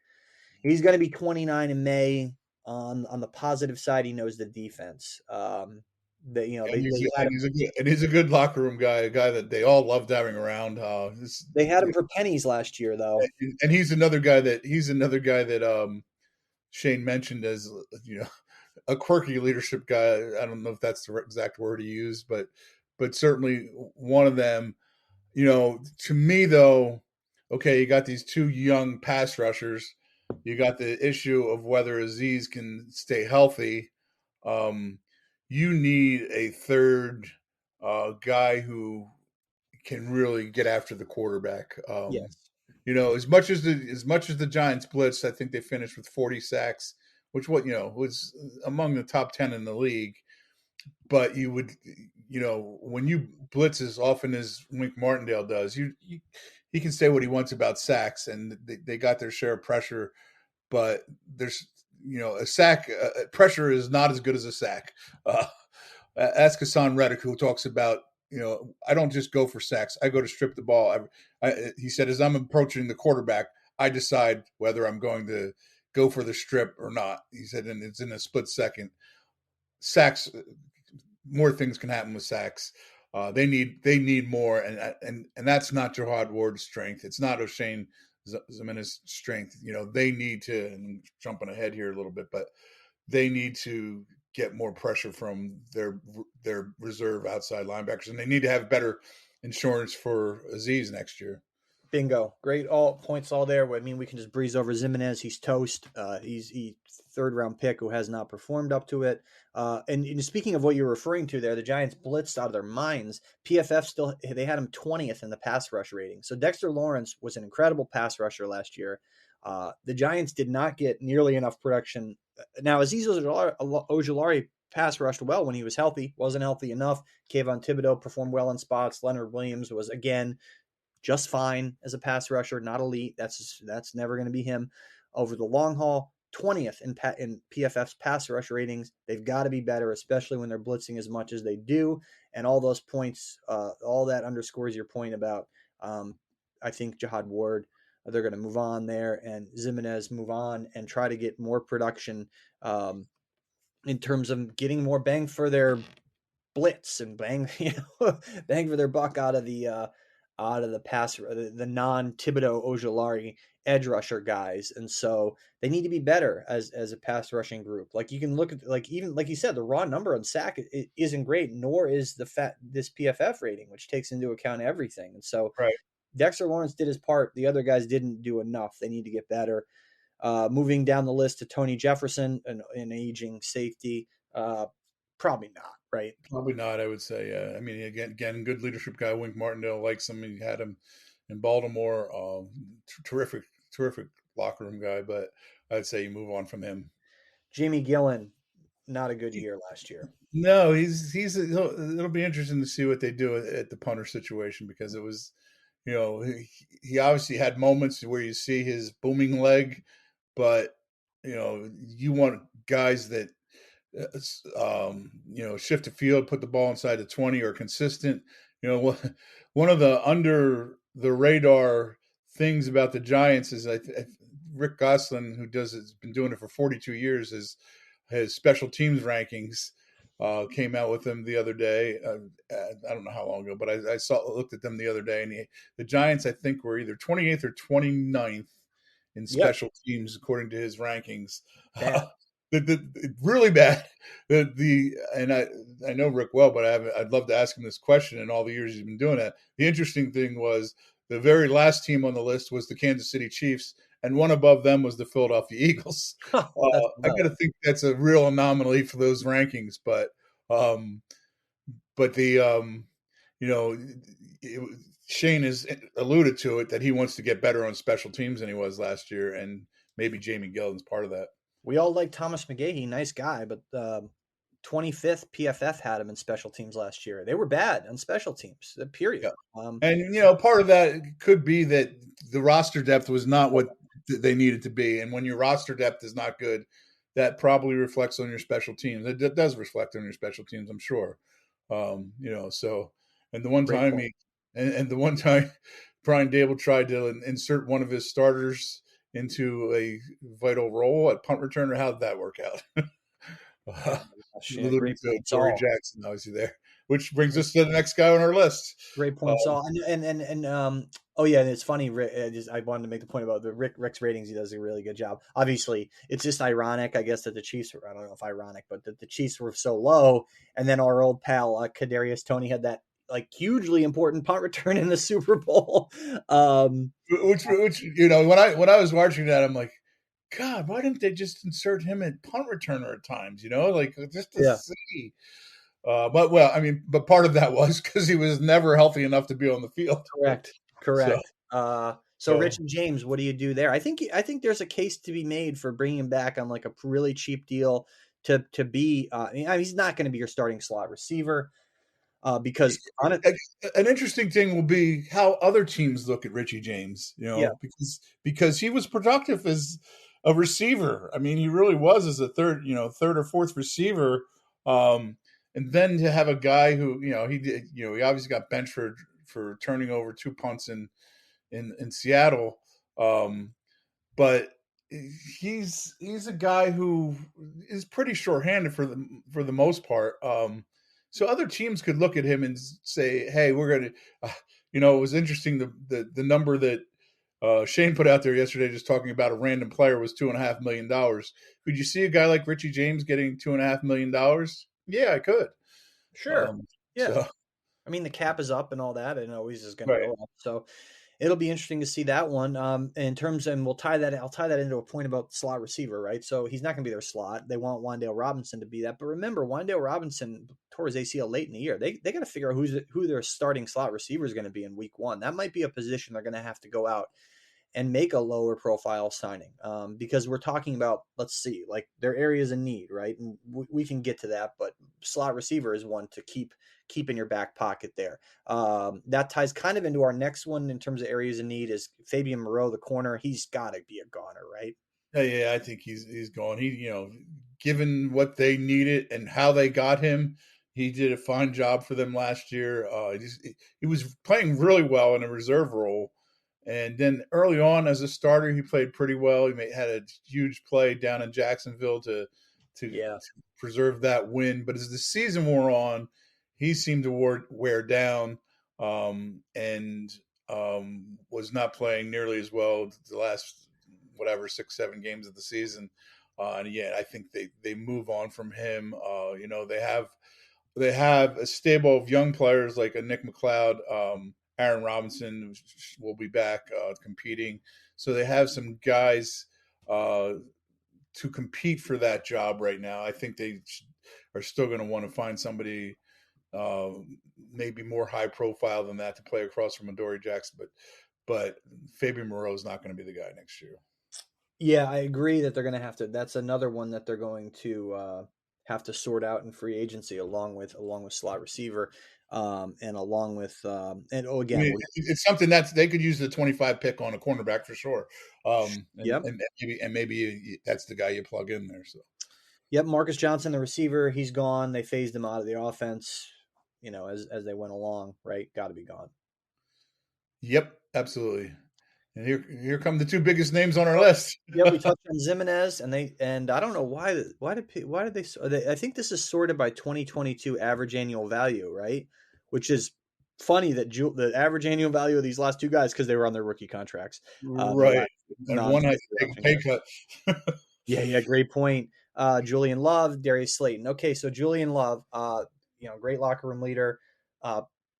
29 in May. On the positive side, he knows the defense. He's a good locker room guy, a guy that they all loved having around. They had him for pennies last year, though, and he's another guy that Shane mentioned as a quirky leadership guy. I don't know if that's the exact word he used, but but certainly one of them. To me though, okay, you got these two young pass rushers. You got the issue of whether Aziz can stay healthy. Um, you need a third guy who can really get after the quarterback. Yes. As much as the Giants blitzed, I think they finished with 40 sacks, which was among the top 10 in the league. But you would, when you blitz as often as Wink Martindale does, he can say what he wants about sacks, and they got their share of pressure. But there's, a sack pressure is not as good as a sack. Ask Hassan Reddick, who talks about, I don't just go for sacks. I go to strip the ball. He said, as I'm approaching the quarterback, I decide whether I'm going to go for the strip or not. He said, and it's in a split second. Sacks, more things can happen with sacks. They need more, and that's not Jihad Ward's strength. It's not O'Shane Zimenez's strength. They need to, and I'm jumping ahead here a little bit, but they need to get more pressure from their reserve outside linebackers, and they need to have better insurance for Aziz next year. Bingo. Great all points all there. I mean, we can just breeze over Zimenez. He's toast. He's third round pick who has not performed up to it. And speaking of what you're referring to there, the Giants blitzed out of their minds. PFF they had him 20th in the pass rush rating. So Dexter Lawrence was an incredible pass rusher last year. The Giants did not get nearly enough production. Now, Azeez Ojulari pass rushed well when he was healthy, wasn't healthy enough. Kayvon Thibodeau performed well in spots. Leonard Williams was, again, just fine as a pass rusher, not elite. That's never going to be him. Over the long haul, 20th in PFF's pass rush ratings. They've got to be better, especially when they're blitzing as much as they do. And all those points, all that underscores your point about, I think, Jihad Ward. They're going to move on there, and Zimenez move on and try to get more production in terms of getting more bang for their blitz and bang for their buck out of the pass, the non-Thibodeau Ojulari edge rusher guys. And so they need to be better as a pass rushing group. Like, you can look at, even like you said, the raw number on sack isn't great, nor is this PFF rating, which takes into account everything. And so right. Dexter Lawrence did his part. The other guys didn't do enough. They need to get better. Moving down the list to Tony Jefferson, an aging safety. Probably not, right? Probably not, I would say. Yeah. I mean, again, good leadership guy. Wink Martindale likes him. He had him in Baltimore. Terrific locker room guy, but I'd say you move on from him. Jamie Gillen, not a good year last year. No, it'll be interesting to see what they do at the punter situation, because it was, he obviously had moments where you see his booming leg, but you want guys that shift the field, put the ball inside the 20, or consistent. One of the under the radar things about the Giants is Rick Gosselin, who has been doing it for 42 years, his special teams rankings came out with them the other day. I don't know how long ago, but I looked at them the other day, and the Giants, I think, were either 28th or 29th in special teams according to his rankings. Really bad. And I know Rick well, but I'd love to ask him this question in all the years he's been doing that. The interesting thing was the very last team on the list was the Kansas City Chiefs, and one above them was the Philadelphia Eagles. I got to think that's a real anomaly for those rankings, but Shane has alluded to it, that he wants to get better on special teams than he was last year, and maybe Jamie Gillen's part of that. We all like Thomas McGahee, nice guy, but 25th PFF had him in special teams last year. They were bad on special teams, period. Yeah. And, part of that could be that the roster depth was not what they needed to be. And when your roster depth is not good, that probably reflects on your special teams. It does reflect on your special teams, I'm sure. So, and the one time the one time Brian Dable tried to insert one of his starters into a vital role at punt returner, how did that work out? Alluding to Corey Jackson, obviously there. which brings us to the next guy on our list. Great point, Saul. Oh yeah, and it's funny. I wanted to make the point about Rick's ratings. He does a really good job. Obviously, it's just ironic, I guess, that the Chiefs were, I don't know if ironic, but that the Chiefs were so low, and then our old pal Kadarius Toney had that like hugely important punt return in the Super Bowl. Which when I was watching that, I'm like, God, why didn't they just insert him at punt returner at times? Like just to see. But part of that was because he was never healthy enough to be on the field. Correct. So Rich and James, what do you do there? I think there's a case to be made for bringing him back on like a really cheap deal to be. He's not going to be your starting slot receiver because an interesting thing will be how other teams look at Richie James. Because he was productive as a receiver. I mean, he really was as a third or fourth receiver. And then to have a guy who, he obviously got benched for turning over 2 punts in Seattle. But he's a guy who is pretty shorthanded for the most part. So other teams could look at him and say, hey, we're going to, it was interesting. The number that Shane put out there yesterday, just talking about a random player, was $2.5 million. Could you see a guy like Richie James getting $2.5 million? Yeah, I could. Sure. So. I mean, the cap is up and all that, and it always is going to go up. So it'll be interesting to see that one. And I'll tie that into a point about slot receiver, right? So he's not going to be their slot. They want Wan'Dale Robinson to be that. But remember, Wan'Dale Robinson tore his ACL late in the year. They got to figure out who their starting slot receiver is going to be in week 1. That might be a position they're going to have to go out and make a lower profile signing because we're talking about, let's see, like their areas in need, right? And we can get to that, but slot receiver is one to keep in your back pocket there. That ties kind of into our next one in terms of areas in need is Fabian Moreau, the corner. He's got to be a goner, right? Yeah, I think he's gone. He, given what they needed and how they got him, he did a fine job for them last year. He was playing really well in a reserve role. And then early on as a starter, he played pretty well. He had a huge play down in Jacksonville to preserve that win. But as the season wore on, he seemed to wear down and was not playing nearly as well the last 6-7 games of the season. And I think they move on from him. They have a stable of young players like a Nick McLeod, Aaron Robinson will be back competing. So they have some guys to compete for that job right now. I think they are still going to want to find somebody maybe more high profile than that to play across from Adoree Jackson. But Fabian Moreau is not going to be the guy next year. Yeah, I agree that they're going to have to. That's another one that they're going to have to sort out in free agency, along with slot receiver, and along with it's something that they could use the 25 pick on a cornerback for sure. And maybe that's the guy you plug in there. So, yep, Marcus Johnson, the receiver, he's gone. They phased him out of the offense, as they went along. Right, got to be gone. Yep, absolutely. And here come the 2 biggest names on our list. Yeah, we touched on Zimenez, and I don't know why did they? I think this is sorted by 2022 average annual value, right? Which is funny that the average annual value of these last 2 guys, because they were on their rookie contracts, right? And one had to take a pay cut. Yeah, great point. Julian Love, Darius Slayton. Okay, so Julian Love, great locker room leader,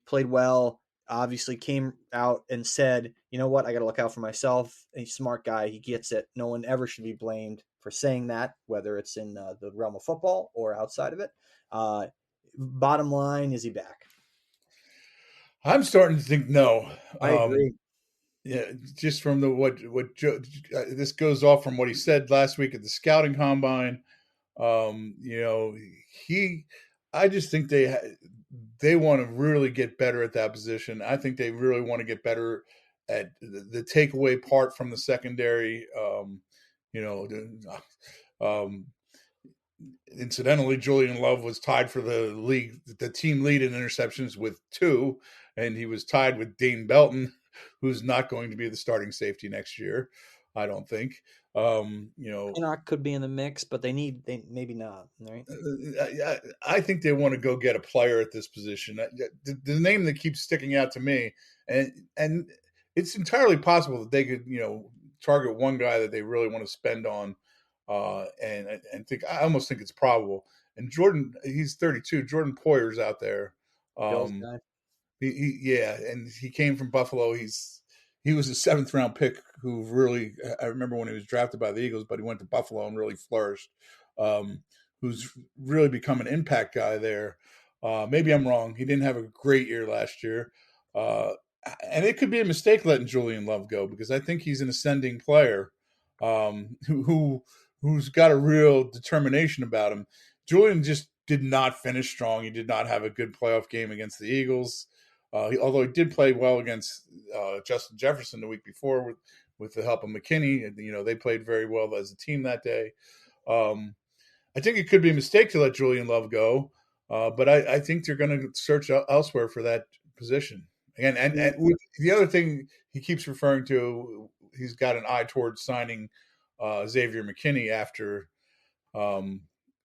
played well. Obviously came out and said, you know what, I got to look out for myself. He's a smart guy. He gets it. No one ever should be blamed for saying that, whether it's in the realm of football or outside of it. Bottom line, is he back? I'm starting to think no. I agree. Yeah, just from what Joe, this goes off from what he said last week at the scouting combine. I just think they want to really get better at that position. I think they really want to get better at the takeaway part from the secondary. Incidentally, Julian Love was tied for the team lead in interceptions with 2, and he was tied with Dane Belton, who's not going to be the starting safety next year. I don't think. Enoch could be in the mix, but they maybe not, right? I think they want to go get a player at this position. The name that keeps sticking out to me, and it's entirely possible that they could, target one guy that they really want to spend on, and think I almost think it's probable. And Jordan, he's 32. Jordan Poyer's out there. Bills Um, guy. yeah, and he came from Buffalo. He was a 7th-round pick who really, I remember when he was drafted by the Eagles, but he went to Buffalo and really flourished. Who's really become an impact guy there. Maybe I'm wrong. He didn't have a great year last year. And it could be a mistake letting Julian Love go, because I think he's an ascending player who's got a real determination about him. Julian just did not finish strong. He did not have a good playoff game against the Eagles. Although he did play well against Justin Jefferson the week before with the help of McKinney. They played very well as a team that day. I think it could be a mistake to let Julian Love go, but I think they're going to search elsewhere for that position. Again, and with the other thing he keeps referring to, he's got an eye towards signing Xavier McKinney after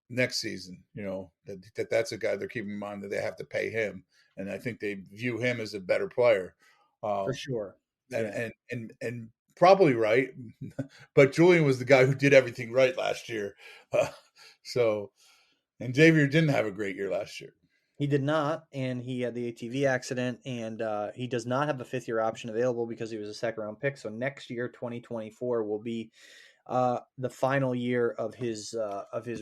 next season. That's a guy they're keeping in mind that they have to pay him, and I think they view him as a better player. For sure. Yeah. And probably right, but Julian was the guy who did everything right last year. And Xavier didn't have a great year last year. He did not, and he had the ATV accident, and he does not have a 5th-year option available because he was a 2nd-round pick. So next year, 2024, will be the final year of his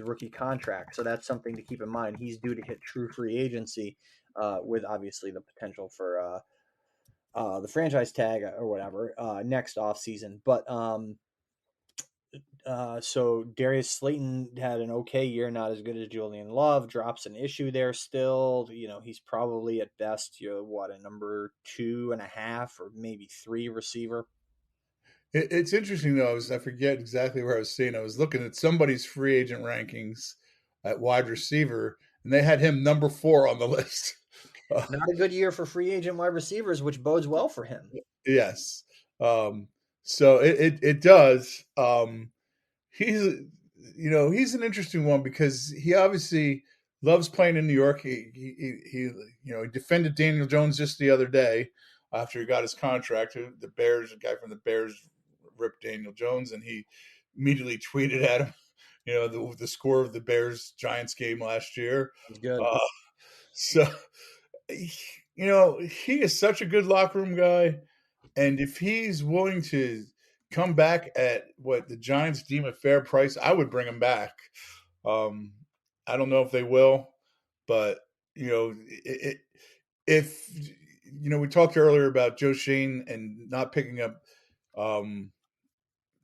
rookie contract. So that's something to keep in mind. He's due to hit true free agency, with obviously the potential for the franchise tag or whatever next offseason. But so Darius Slayton had an okay year, not as good as Julian Love. Drops an issue there still. He's probably at best, a number 2.5 or maybe 3 receiver. It's interesting though. I forget exactly where I was seeing. I was looking at somebody's free agent rankings at wide receiver, and they had him number 4 on the list. Not a good year for free agent wide receivers, which bodes well for him. Yes. So it does. He's an interesting one because he obviously loves playing in New York. He defended Daniel Jones just the other day after he got his contract. The Bears, a guy from the Bears, ripped Daniel Jones, and he immediately tweeted at him, the score of the Bears Giants game last year. It's good. So, he is such a good locker room guy, and if he's willing to come back at what the Giants deem a fair price, I would bring him back. I don't know if they will, but if we talked earlier about Joe Shane and not picking up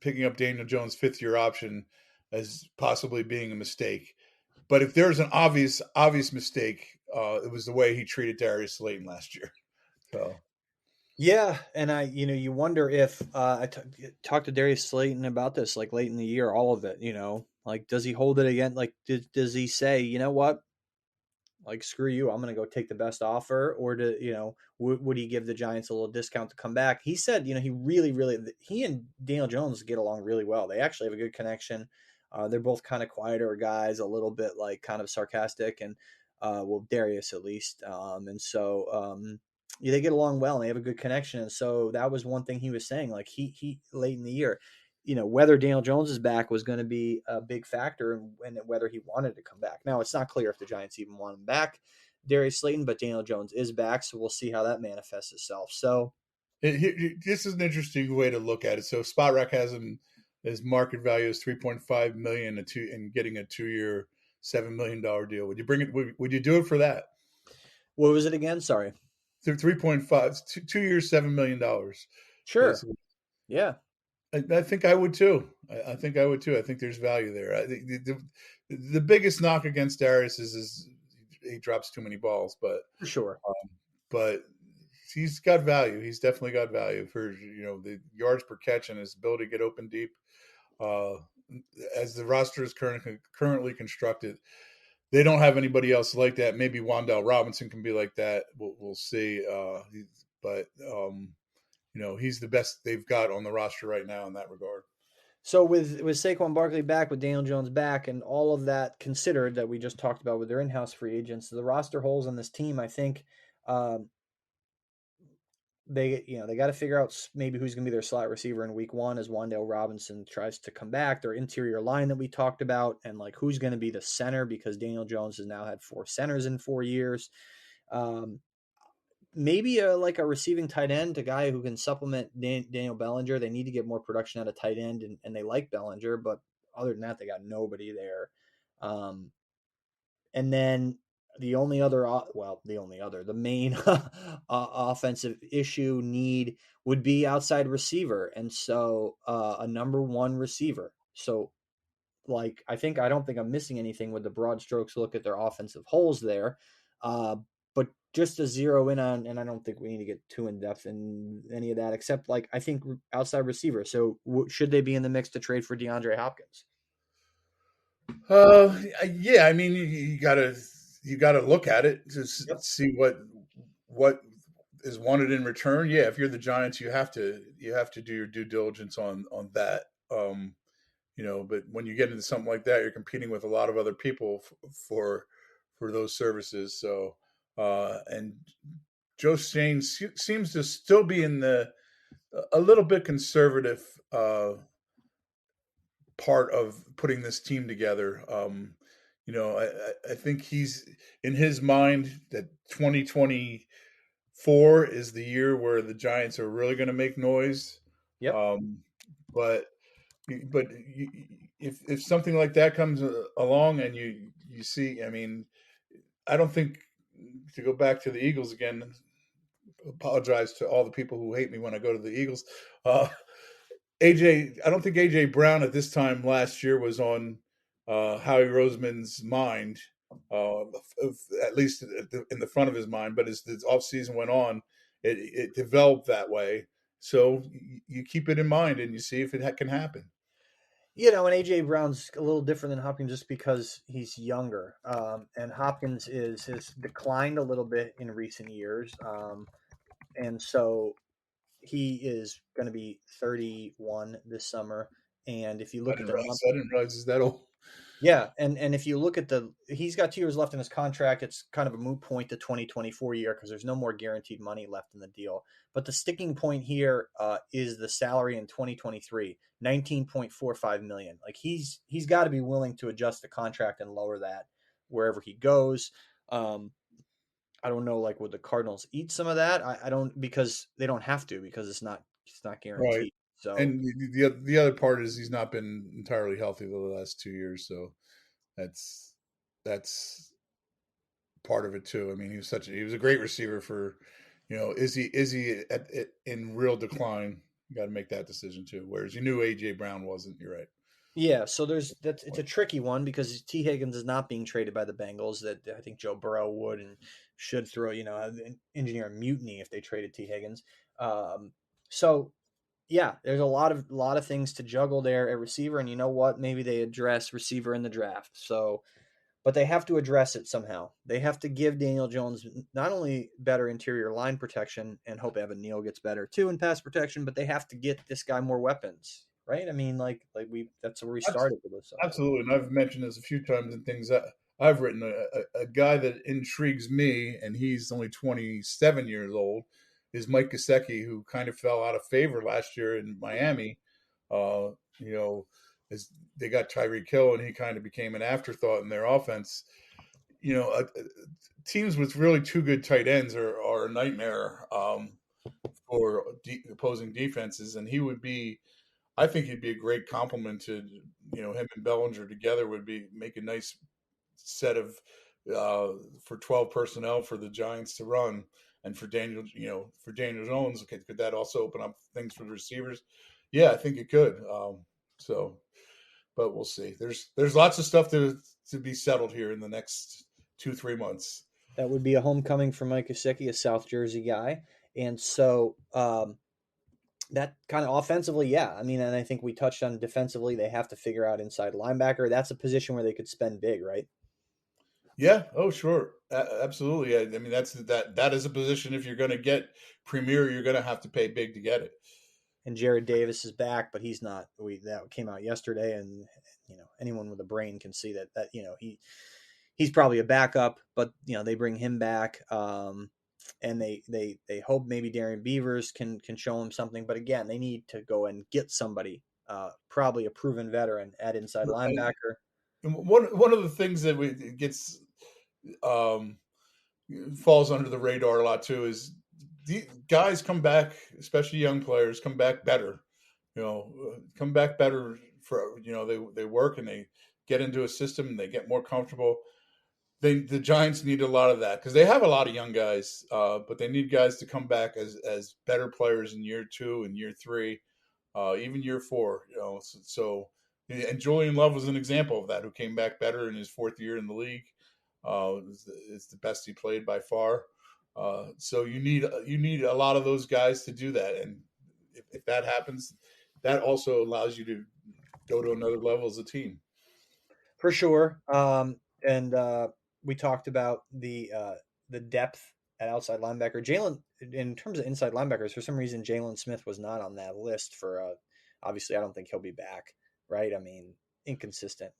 Daniel Jones' 5th-year option as possibly being a mistake. But if there's an obvious mistake, it was the way he treated Darius Slayton last year. So. Yeah, and you wonder if I talked to Darius Slayton about this like late in the year, all of it, like does he hold it again? Like does he say, you know what, like screw you, I'm going to go take the best offer, or would he give the Giants a little discount to come back? He said, he he and Daniel Jones get along really well. They actually have a good connection. They're both kind of quieter guys, a little bit like kind of sarcastic, and Darius at least, and so. They get along well and they have a good connection. And so that was one thing he was saying, like he late in the year, whether Daniel Jones is back was going to be a big factor and whether he wanted to come back. Now it's not clear if the Giants even want him back, Darius Slayton, but Daniel Jones is back. So we'll see how that manifests itself. So this is an interesting way to look at it. So SpotRack has him, his market value is $3.5 million and getting a 2-year, $7 million deal. Would you bring it? Would you do it for that? What was it again? Sorry. 3.5, 2 years, $7 million. Sure. Basically. Yeah. I think I would too. I think I would too. I think there's value there. I think the biggest knock against Darius is he drops too many balls, but for sure. But he's got value. He's definitely got value for the yards per catch and his ability to get open deep. As the roster is currently constructed, they don't have anybody else like that. Maybe Wan'Dale Robinson can be like that. We'll see. But he's the best they've got on the roster right now in that regard. So with Saquon Barkley back, with Daniel Jones back, and all of that considered that we just talked about with their in-house free agents, the roster holes on this team, I think um, they got to figure out maybe who's going to be their slot receiver in week one as Wan'Dale Robinson tries to come back. Their interior line that we talked about, and like who's going to be the center because Daniel Jones has now had 4 centers in 4 years. Maybe like a receiving tight end, a guy who can supplement Daniel Bellinger. They need to get more production out of tight end, and they like Bellinger, but other than that, they got nobody there. And then the main offensive issue need would be outside receiver, and so a number one receiver. So, like, I don't think I'm missing anything with the broad strokes look at their offensive holes there. But just to zero in on, and I don't think we need to get too in depth in any of that, except like I think outside receiver. So should they be in the mix to trade for DeAndre Hopkins? Yeah, I mean, you gotta look at it to see what is wanted in return. Yeah, if you're the Giants, you have to do your due diligence on that. But when you get into something like that, you're competing with a lot of other people for those services. So, and Joe Shane seems to still be in a little bit conservative part of putting this team together. I think he's in his mind that 2024 is the year where the Giants are really going to make noise. Yep. But if something like that comes along and you see, I mean, I don't think, to go back to the Eagles again, apologize to all the people who hate me when I go to the Eagles. I don't think AJ Brown at this time last year was on Howie Roseman's mind, at least in the front of his mind. But as the offseason went on, it developed that way. So you keep it in mind and you see if it can happen. And AJ Brown's a little different than Hopkins just because he's younger, and Hopkins has declined a little bit in recent years, and so he is going to be 31 this summer. And if you look at the numbers, I didn't realize he's that old. Yeah, and if you look at he's got 2 years left in his contract. It's kind of a moot point, the 2024 year, because there's no more guaranteed money left in the deal. But the sticking point here is the salary in 2023, $19.45 million. Like he's got to be willing to adjust the contract and lower that wherever he goes. I don't know, like, would the Cardinals eat some of that? I don't, because they don't have to, because it's not guaranteed. Right. So, and the other part is he's not been entirely healthy the last 2 years, so that's part of it too. I mean, he was a great receiver for, is he in real decline? You got to make that decision too. Whereas you knew AJ Brown wasn't. You're right. Yeah, so it's a tricky one because T. Higgins is not being traded by the Bengals. That I think Joe Burrow would and should throw, engineer a mutiny if they traded T. Higgins. So yeah, there's a lot of things to juggle there at receiver, and you know what? Maybe they address receiver in the draft. So, but they have to address it somehow. They have to give Daniel Jones not only better interior line protection and hope Evan Neal gets better too in pass protection, but they have to get this guy more weapons. Right? I mean, that's where we started with this. Absolutely, and I've mentioned this a few times in things that I've written. A guy that intrigues me, and he's only 27 years old, is Mike Gesicki, who kind of fell out of favor last year in Miami. As they got Tyreek Hill, and he kind of became an afterthought in their offense. Teams with really 2 good tight ends are a nightmare for opposing defenses, and he would be. I think he'd be a great compliment to, him and Bellinger together would make a nice set of for 12 personnel for the Giants to run, and for Daniel Jones. Could that also open up things for the receivers? Yeah, I think it could. But we'll see. There's lots of stuff to be settled here in the next 2-3 months. That would be a homecoming for Mike Gesicki, a South Jersey guy, and so. That kind of offensively, yeah. I mean, and I think we touched on defensively. They have to figure out inside linebacker. That's a position where they could spend big, right? Yeah. Oh, sure. Absolutely. I mean, that is a position. If you're going to get premier, you're going to have to pay big to get it. and Jared Davis is back, but he's not. That came out yesterday, and anyone with a brain can see that he's probably a backup, but they bring him back. And they hope maybe Darian Beavers can show him something, but again, they need to go and get somebody, probably a proven veteran at inside linebacker. And one of the things that gets falls under the radar a lot too is the guys come back, especially young players, come back better. Come back better for they work and they get into a system and they get more comfortable. The Giants need a lot of that because they have a lot of young guys, but they need guys to come back as better players in year 2 and year 3, even year 4. And Julian Love was an example of that, who came back better in his 4th year in the league. It's the best he played by far. So you need a lot of those guys to do that, and if that happens, that also allows you to go to another level as a team. For sure. And we talked about the depth at outside linebacker. Jalen, in terms of inside linebackers, for some reason, Jalen Smith was not on that list for, obviously, I don't think he'll be back, right? I mean, inconsistent,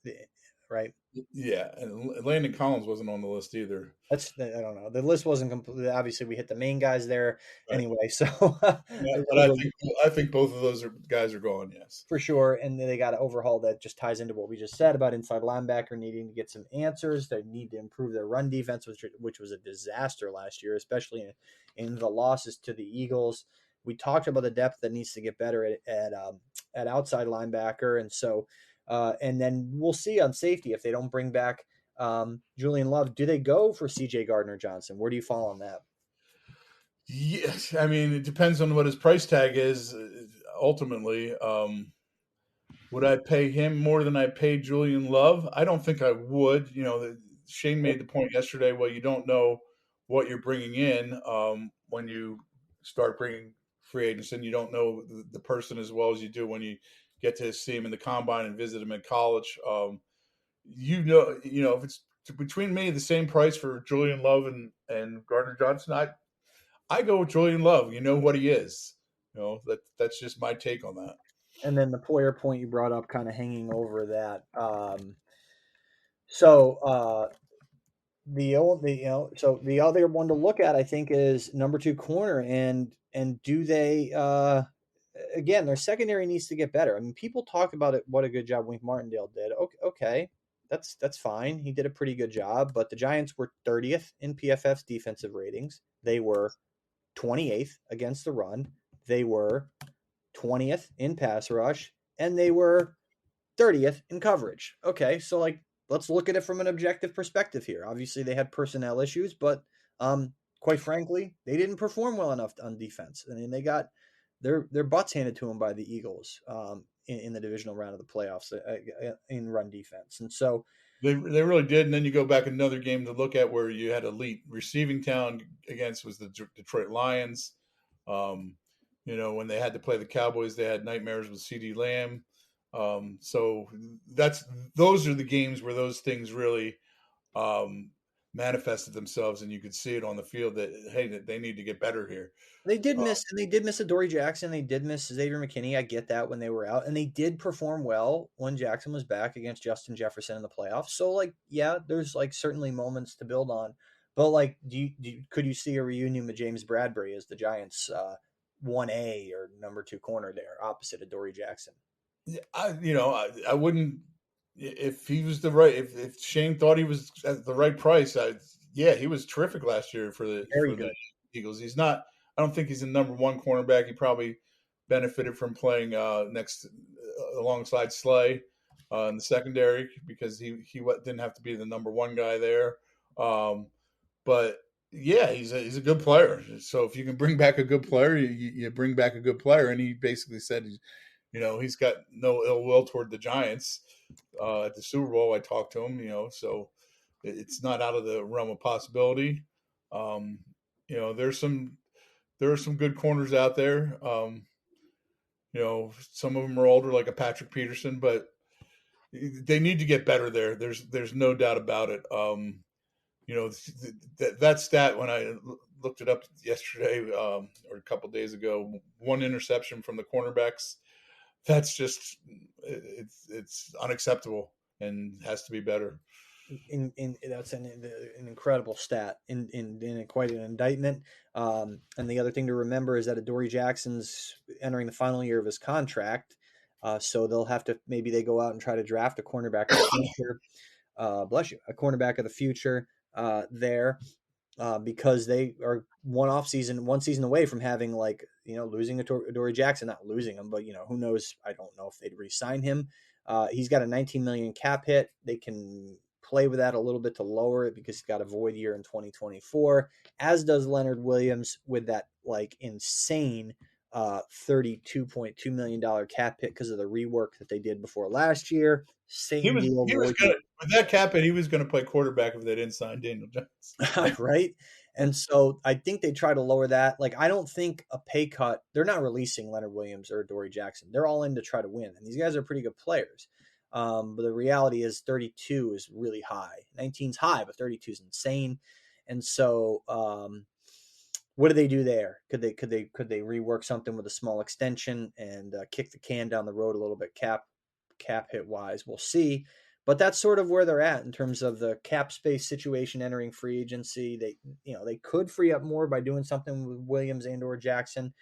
right? Yeah, and Landon Collins wasn't on the list either. I don't know. The list wasn't complete. Obviously, we hit the main guys there anyway. So, yeah, but I think both of those guys are gone. Yes, for sure. And they got to overhaul. That just ties into what we just said about inside linebacker needing to get some answers. They need to improve their run defense, which was a disaster last year, especially in the losses to the Eagles. We talked about the depth that needs to get better at outside linebacker, and so. And then we'll see on safety if they don't bring back Julian Love. Do they go for C.J. Gardner-Johnson? Where do you fall on that? Yes, I mean, it depends on what his price tag is. Ultimately, would I pay him more than I paid Julian Love? I don't think I would. Shane made the point yesterday. Well, you don't know what you're bringing in when you start bringing free agents in. You don't know the person as well as you do when you get to see him in the combine and visit him in college. If it's between me, the same price for Julian Love and Gardner-Johnson, I go with Julian Love. You know what he is. That's just my take on that. And then the Poyer point you brought up, kind of hanging over that. So the other one to look at, I think, is number 2 corner, and do they? Again, their secondary needs to get better. I mean, people talk about it. What a good job Wink Martindale did. Okay, that's fine. He did a pretty good job. But the Giants were 30th in PFF's defensive ratings. They were 28th against the run. They were 20th in pass rush, and they were 30th in coverage. Okay, so let's look at it from an objective perspective here. Obviously, they had personnel issues, but quite frankly, they didn't perform well enough on defense. I mean, they got their butts handed to them by the Eagles in the divisional round of the playoffs in run defense. And so they really did. And then you go back another game to look at where you had elite receiving talent against was the Detroit Lions. When they had to play the Cowboys, they had nightmares with CeeDee Lamb. So those are the games where those things really manifested themselves, and you could see it on the field that, hey, they need to get better here. They did miss Adoree Jackson. They did miss Xavier McKinney. I get that when they were out, and they did perform well when Jackson was back against Justin Jefferson in the playoffs. So there's certainly moments to build on, but could you see a reunion with James Bradbury as the Giants 1A or number 2 corner there opposite Adoree Jackson? I wouldn't. If he was if Shane thought he was at the right price, he was terrific last year for the Eagles. He's not. I don't think he's the number 1 cornerback. He probably benefited from playing next alongside Slay in the secondary because he didn't have to be the number 1 guy there. But yeah, he's a good player. So if you can bring back a good player, you bring back a good player. And he basically said, he's got no ill will toward the Giants. At the Super Bowl, I talked to him, so it's not out of the realm of possibility. There are some good corners out there. Some of them are older, like a Patrick Peterson, but they need to get better there. There's no doubt about it. that stat, when I looked it up yesterday or a couple days ago, one interception from the cornerbacks, that's just it's unacceptable and has to be better. In that's an incredible stat in quite an indictment. And the other thing to remember is that Adoree Jackson's entering the final year of his contract, so they'll have to, maybe they go out and try to draft a cornerback of the future. Bless you, a cornerback of the future there. Because they are one season away from having, like, losing Adoree Jackson, not losing him, but who knows? I don't know if they'd re-sign him. He's got a $19 million cap hit. They can play with that a little bit to lower it because he's got a void year in 2024, as does Leonard Williams with that like insane $32.2 million cap hit because of the rework that they did before last year. He Same was deal. he was gonna, with that cap hit, he was going to play quarterback if they didn't sign Daniel Jones. Right. And so I think they try to lower that. Like, I don't think a pay cut, they're not releasing Leonard Williams or Adoree Jackson. They're all in to try to win. And these guys are pretty good players. But the reality is 32 is really high. 19's high, but 32 is insane. And so what do they do there? Could they rework something with a small extension and kick the can down the road a little bit cap hit wise? We'll see. But that's sort of where they're at in terms of the cap space situation entering free agency. They could free up more by doing something with Williams and or Jackson.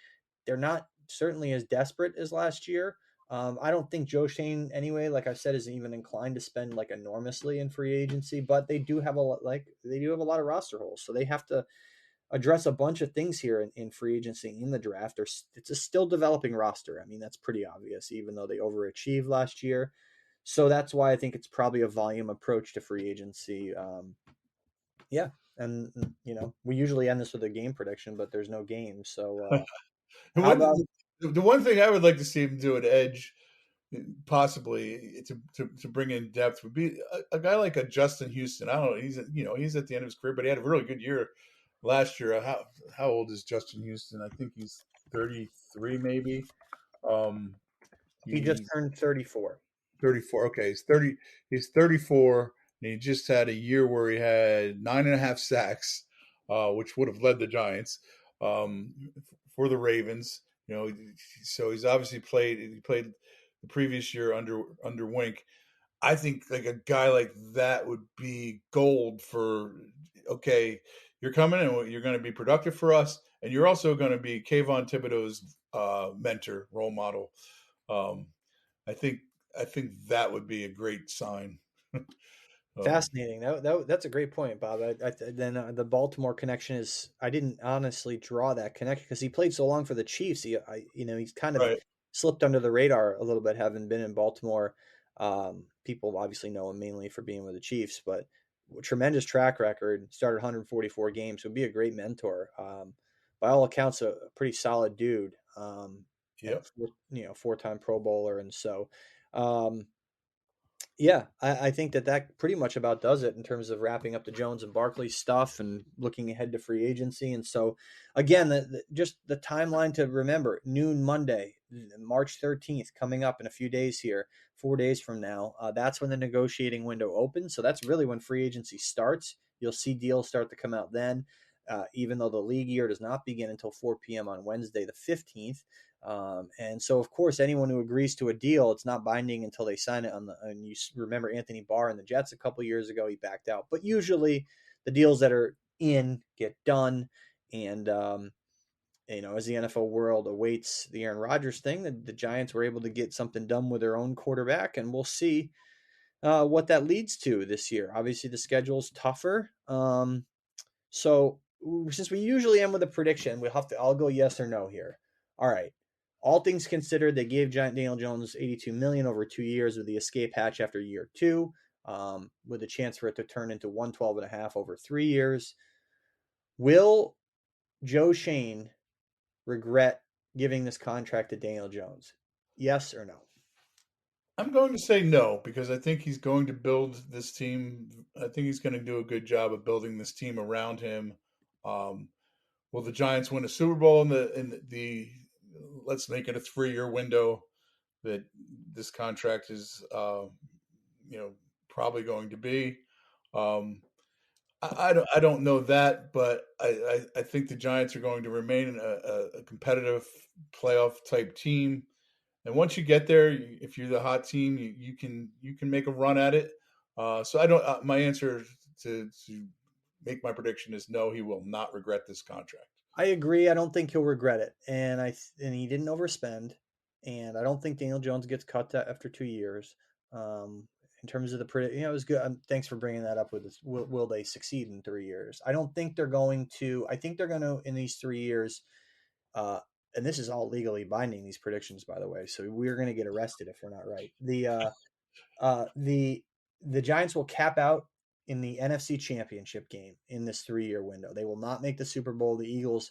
They're not certainly as desperate as last year. I don't think Joe Shane, anyway, like I said, is even inclined to spend like enormously in free agency, but they do have a lot of roster holes. So they have to address a bunch of things here in free agency, in the draft. It's a still developing roster. I mean, that's pretty obvious, even though they overachieved last year. So that's why I think it's probably a volume approach to free agency. Yeah. And, we usually end this with a game prediction, but there's no game. So how about The one thing I would like to see him do at edge, possibly to bring in depth, would be a guy like a Justin Houston. I don't know. He's at the end of his career, but he had a really good year last year. How old is Justin Houston? I think he's 33, maybe. He just turned 34. 34. Okay, He's 34, and he just had a year where he had 9.5 sacks, which would have led the Giants for the Ravens. So he's obviously played. He played the previous year under Wink. I think like a guy like that would be gold for. Okay, you're coming and you're going to be productive for us, and you're also going to be Kayvon Thibodeau's mentor, role model. I think that would be a great sign. Fascinating. That's a great point, Bob. Then the Baltimore connection is, I didn't honestly draw that connection because he played so long for the Chiefs. He's kind of Right. slipped under the radar a little bit, having been in Baltimore. People obviously know him mainly for being with the Chiefs, but tremendous track record. Started 144 games. Would be a great mentor. By all accounts, a pretty solid dude. Yep. Four-time Pro Bowler, and so. Yeah, I think that pretty much about does it in terms of wrapping up the Jones and Barkley stuff and looking ahead to free agency. And so, again, just the timeline to remember: noon Monday, March 13th, coming up in a few days here, 4 days from now. That's when the negotiating window opens. So that's really when free agency starts. You'll see deals start to come out then, even though the league year does not begin until 4 p.m. on Wednesday, the 15th. And so, of course, anyone who agrees to a deal, it's not binding until they sign it and you remember Anthony Barr and the Jets a couple years ago, he backed out. But usually the deals that are in get done. And, as the NFL world awaits the Aaron Rodgers thing, the Giants were able to get something done with their own quarterback, and we'll see what that leads to this year. Obviously, the schedule's tougher. So since we usually end with a prediction, I'll go yes or no here. All right. All things considered, they gave Daniel Jones $82 million over 2 years with the escape hatch after year 2, with a chance for it to turn into $112.5 over 3 years. Will Joe Shane regret giving this contract to Daniel Jones? Yes or no? I'm going to say no, because I think he's going to build this team. I think he's going to do a good job of building this team around him. Will the Giants win a Super Bowl in the let's make it a 3-year window that this contract is, probably going to be. I don't know that, but I think the Giants are going to remain a competitive playoff type team. And once you get there, if you're the hot team, you can make a run at it. So I don't. My answer to make my prediction is no. He will not regret this contract. I agree. I don't think he'll regret it, and he didn't overspend, and I don't think Daniel Jones gets cut after 2 years. In terms of it was good. Thanks for bringing that up. With this, will they succeed in 3 years? I don't think they're going to. I think they're going to in these 3 years. Uh, and this is all legally binding. These predictions, by the way, so we're going to get arrested if we're not right. Uh, the the Giants will cap out in the NFC Championship game in this 3 year window. They will not make the Super Bowl. The Eagles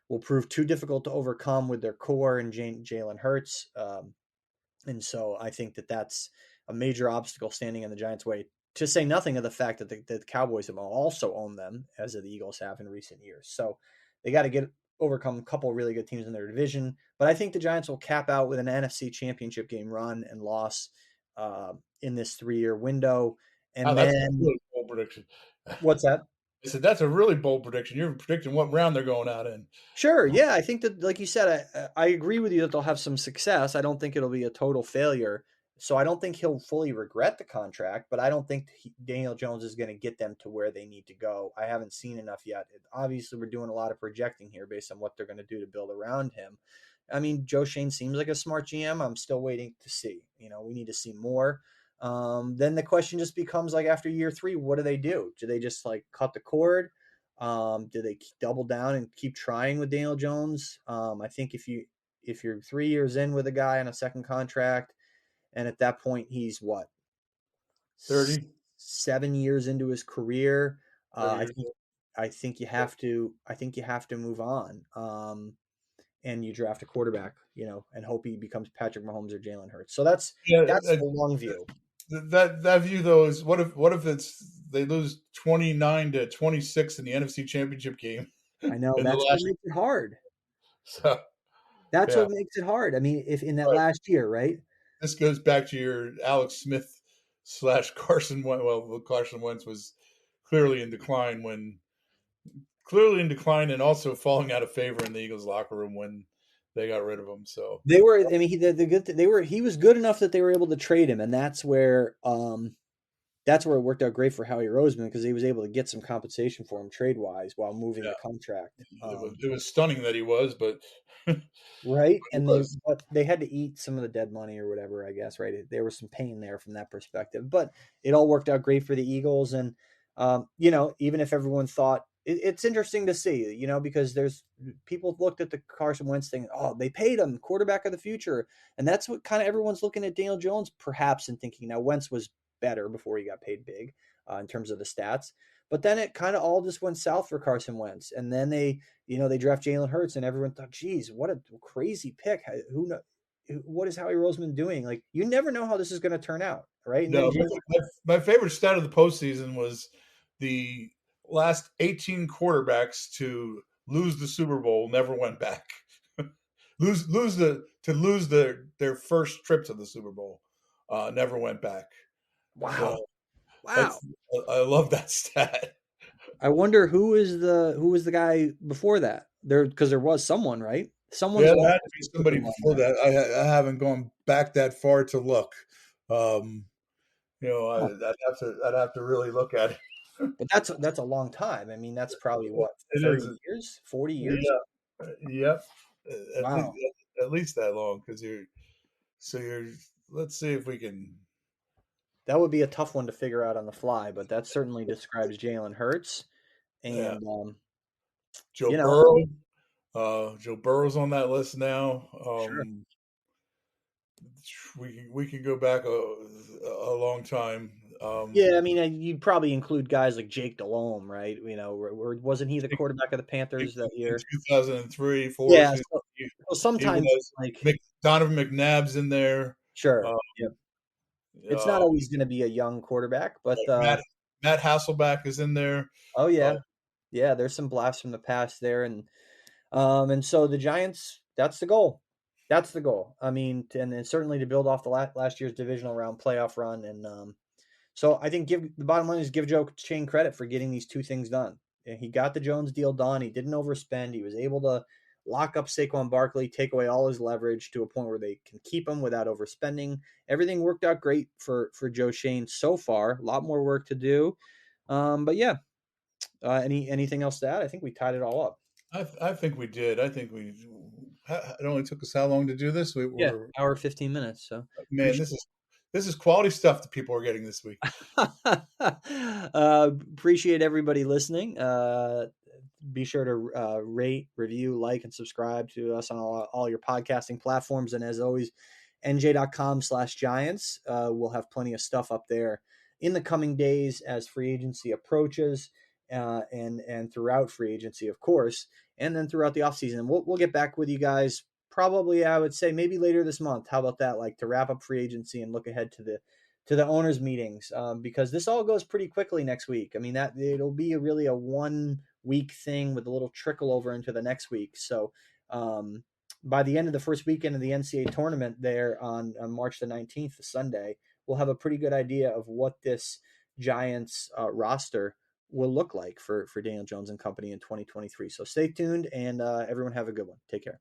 will prove too difficult to overcome with their core and Jalen Hurts. And so I think that's a major obstacle standing in the Giants' way, to say nothing of the fact that the Cowboys have also owned them, as the Eagles have in recent years. So they got to overcome a couple of really good teams in their division. But I think the Giants will cap out with an NFC Championship game run and loss in this 3 year window. And That's a then really bold prediction. what's that? I said that's a really bold prediction. You're predicting what round they're going out in. Sure. Yeah. I think that, like you said, I agree with you that they'll have some success. I don't think it'll be a total failure. So I don't think he'll fully regret the contract, but I don't think Daniel Jones is going to get them to where they need to go. I haven't seen enough yet. Obviously, we're doing a lot of projecting here based on what they're going to do to build around him. I mean, Joe Shane seems like a smart GM. I'm still waiting to see. We need to see more. Then the question just becomes, like, after year 3, what do they do? Do they just like cut the cord? Do they double down and keep trying with Daniel Jones? I think if you're 3 years in with a guy on a second contract, and at that point he's what, 30, 7 years into his career, I 30 think I think you have to move on. And you draft a quarterback, and hope he becomes Patrick Mahomes or Jalen Hurts. So that's the long view. That view though is what if they lose 29-26 in the NFC Championship game? I know in that's what makes it hard. So That's yeah. what makes it hard. I mean, if in that last year, right? This goes back to your Alex Smith / Carson Wentz. Well, Carson Wentz was clearly in decline and also falling out of favor in the Eagles locker room when they got rid of him. So they were. I mean, he was good enough that they were able to trade him, and that's where it worked out great for Howie Roseman, because he was able to get some compensation for him trade wise while moving the contract. It was stunning that he was, but right. And they had to eat some of the dead money or whatever, I guess. Right. There was some pain there from that perspective, but it all worked out great for the Eagles. And even if everyone thought it's interesting to see, because there's people looked at the Carson Wentz thing. Oh, they paid him quarterback of the future. And that's what kind of everyone's looking at Daniel Jones perhaps and thinking. Now, Wentz was better before he got paid big in terms of the stats, but then it kind of all just went south for Carson Wentz. And then they draft Jalen Hurts, and everyone thought, geez, what a crazy pick. What is Howie Roseman doing? Like, you never know how this is going to turn out. Right. And no, my favorite stat of the postseason was the last 18 quarterbacks to lose the Super Bowl never went back. lose their first trip to the Super Bowl, never went back. Wow. So wow. I love that stat. I wonder who was the guy before that, because there was someone, right? Someone. Yeah, there had to be somebody before that. I haven't gone back that far to look. I'd have to really look at it. But that's a long time. I mean, that's probably what, 30 years, 40 years. Yeah. Wow. At least that long, because let's see if we can. That would be a tough one to figure out on the fly, but that certainly describes Jalen Hurts and Joe Burrow. Joe Burrow's on that list now. Sure. We can go back a long time. Yeah, I mean, you'd probably include guys like Jake Delhomme, right? Wasn't he the quarterback of the Panthers that year? 2003, 4. Yeah. So sometimes like Donovan McNabb's in there. Sure. Yep. It's not always going to be a young quarterback, but Matt Hasselbeck is in there. Oh yeah, yeah. There's some blasts from the past there, and so the Giants. That's the goal. That's the goal. I mean, and certainly to build off the last year's divisional round playoff run, and So I think the bottom line is give Joe Schoen credit for getting these two things done. And he got the Jones deal done. He didn't overspend. He was able to lock up Saquon Barkley, take away all his leverage to a point where they can keep him without overspending. Everything worked out great for Joe Schoen so far. A lot more work to do. But yeah, anything else to add? I think we tied it all up. I think we did. I think it only took us how long to do this? Hour 15 minutes. So man, this is quality stuff that people are getting this week. Appreciate everybody listening. Be sure to rate, review, like, and subscribe to us on all your podcasting platforms. And as always, NJ.com/Giants. We'll have plenty of stuff up there in the coming days as free agency approaches, and throughout free agency, of course, and then throughout the offseason. We'll get back with you guys probably, I would say, maybe later this month. How about that? Like to wrap up free agency and look ahead to the owners' meetings, because this all goes pretty quickly next week. I mean, that it'll be really a 1 week thing with a little trickle over into the next week. So by the end of the first weekend of the NCAA tournament there on March the 19th, the Sunday, we'll have a pretty good idea of what this Giants roster will look like for Daniel Jones and company in 2023. So stay tuned, and everyone have a good one. Take care.